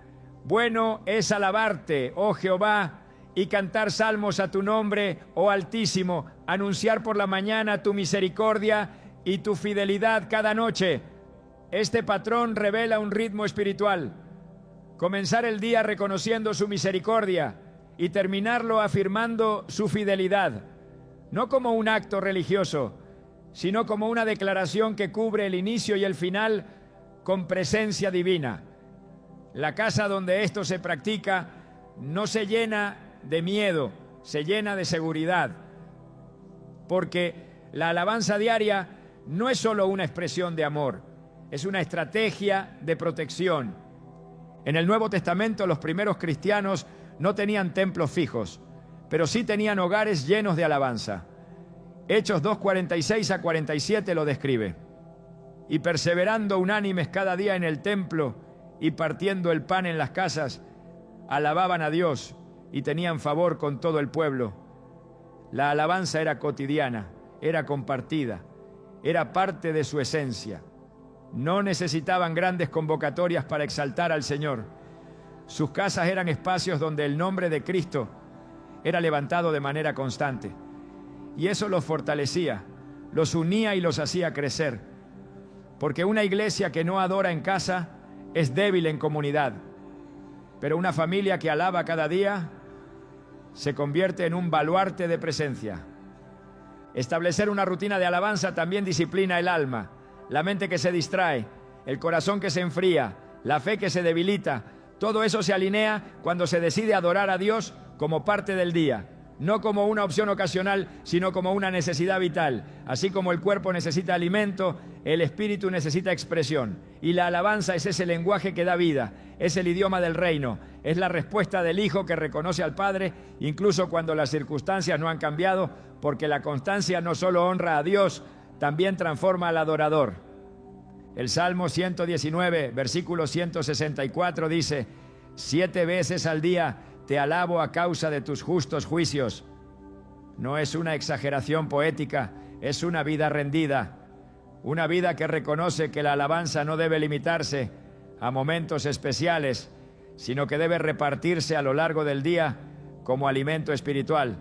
bueno es alabarte, oh Jehová, y cantar salmos a tu nombre, oh Altísimo, anunciar por la mañana tu misericordia y tu fidelidad cada noche. Este patrón revela un ritmo espiritual. Comenzar el día reconociendo su misericordia y terminarlo afirmando su fidelidad, no como un acto religioso, sino como una declaración que cubre el inicio y el final con presencia divina. La casa donde esto se practica no se llena de miedo, se llena de seguridad, porque la alabanza diaria no es solo una expresión de amor, es una estrategia de protección. En el Nuevo Testamento los primeros cristianos no tenían templos fijos, pero sí tenían hogares llenos de alabanza. Hechos 2:46-47 lo describe. Y perseverando unánimes cada día en el templo y partiendo el pan en las casas, alababan a Dios y tenían favor con todo el pueblo. La alabanza era cotidiana, era compartida, era parte de su esencia. No necesitaban grandes convocatorias para exaltar al Señor. Sus casas eran espacios donde el nombre de Cristo era levantado de manera constante. Y eso los fortalecía, los unía y los hacía crecer. Porque una iglesia que no adora en casa es débil en comunidad. Pero una familia que alaba cada día se convierte en un baluarte de presencia. Establecer una rutina de alabanza también disciplina el alma, la mente que se distrae, el corazón que se enfría, la fe que se debilita. Todo eso se alinea cuando se decide adorar a Dios como parte del día, no como una opción ocasional, sino como una necesidad vital. Así como el cuerpo necesita alimento, el espíritu necesita expresión. Y la alabanza es ese lenguaje que da vida, es el idioma del reino, es la respuesta del Hijo que reconoce al Padre, incluso cuando las circunstancias no han cambiado, porque la constancia no solo honra a Dios, también transforma al adorador. El Salmo 119, versículo 164 dice: 7 veces al día te alabo a causa de tus justos juicios. No es una exageración poética, es una vida rendida, una vida que reconoce que la alabanza no debe limitarse a momentos especiales, sino que debe repartirse a lo largo del día como alimento espiritual.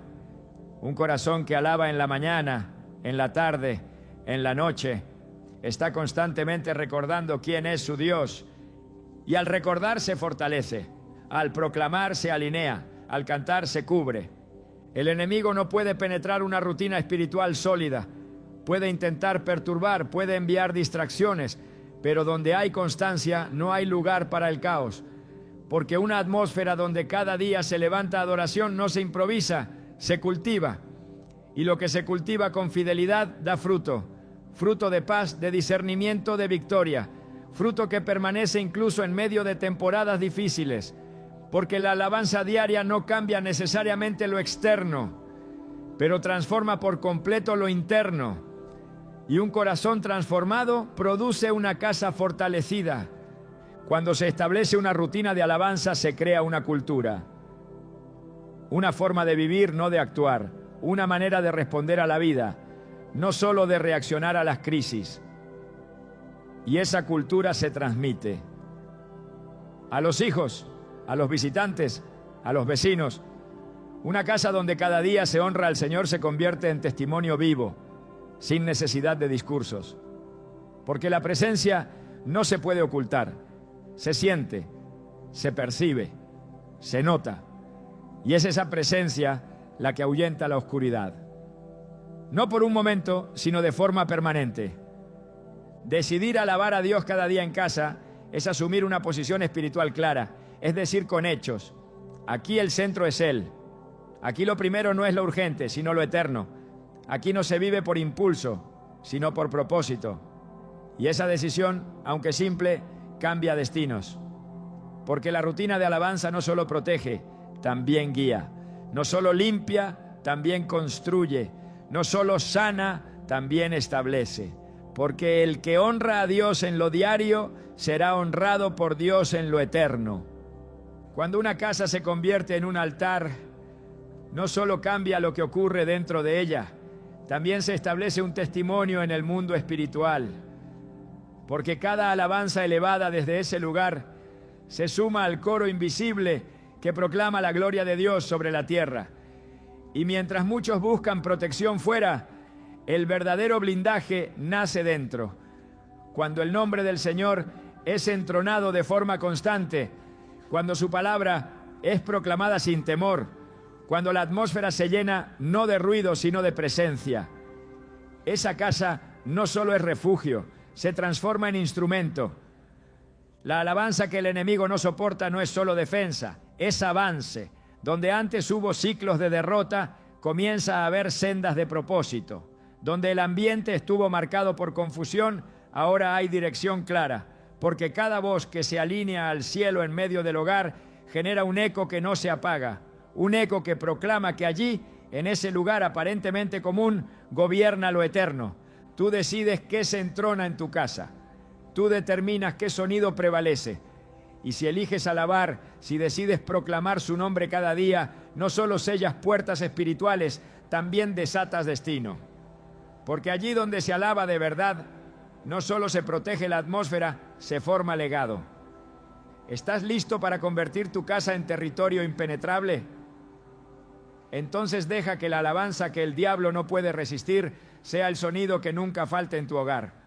Un corazón que alaba en la mañana, en la tarde, en la noche, está constantemente recordando quién es su Dios, y al recordar se fortalece. Al proclamar se alinea, al cantar se cubre. El enemigo no puede penetrar una rutina espiritual sólida. Puede intentar perturbar, puede enviar distracciones, pero donde hay constancia no hay lugar para el caos. Porque una atmósfera donde cada día se levanta adoración no se improvisa, se cultiva. Y lo que se cultiva con fidelidad da fruto. Fruto de paz, de discernimiento, de victoria. Fruto que permanece incluso en medio de temporadas difíciles. Porque la alabanza diaria no cambia necesariamente lo externo, pero transforma por completo lo interno. Y un corazón transformado produce una casa fortalecida. Cuando se establece una rutina de alabanza, se crea una cultura. Una forma de vivir, no de actuar. Una manera de responder a la vida, no solo de reaccionar a las crisis. Y esa cultura se transmite a los hijos, a los visitantes, a los vecinos. Una casa donde cada día se honra al Señor se convierte en testimonio vivo, sin necesidad de discursos. Porque la presencia no se puede ocultar, se siente, se percibe, se nota. Y es esa presencia la que ahuyenta la oscuridad. No por un momento, sino de forma permanente. Decidir alabar a Dios cada día en casa es asumir una posición espiritual clara, es decir, con hechos. Aquí el centro es Él. Aquí lo primero no es lo urgente, sino lo eterno. Aquí no se vive por impulso, sino por propósito. Y esa decisión, aunque simple, cambia destinos. Porque la rutina de alabanza no solo protege, también guía. No solo limpia, también construye. No solo sana, también establece. Porque el que honra a Dios en lo diario, será honrado por Dios en lo eterno. Cuando una casa se convierte en un altar, no solo cambia lo que ocurre dentro de ella, también se establece un testimonio en el mundo espiritual. Porque cada alabanza elevada desde ese lugar se suma al coro invisible que proclama la gloria de Dios sobre la tierra. Y mientras muchos buscan protección fuera, el verdadero blindaje nace dentro. Cuando el nombre del Señor es entronado de forma constante, cuando su palabra es proclamada sin temor, cuando la atmósfera se llena no de ruido sino de presencia, esa casa no solo es refugio, se transforma en instrumento. La alabanza que el enemigo no soporta no es solo defensa, es avance. Donde antes hubo ciclos de derrota, comienza a haber sendas de propósito. Donde el ambiente estuvo marcado por confusión, ahora hay dirección clara, porque cada voz que se alinea al cielo en medio del hogar genera un eco que no se apaga, un eco que proclama que allí, en ese lugar aparentemente común, gobierna lo eterno. Tú decides qué se entrona en tu casa. Tú determinas qué sonido prevalece. Y si eliges alabar, si decides proclamar su nombre cada día, no solo sellas puertas espirituales, también desatas destino. Porque allí donde se alaba de verdad, no solo se protege la atmósfera, se forma legado. ¿Estás listo para convertir tu casa en territorio impenetrable? Entonces deja que la alabanza que el diablo no puede resistir sea el sonido que nunca falte en tu hogar.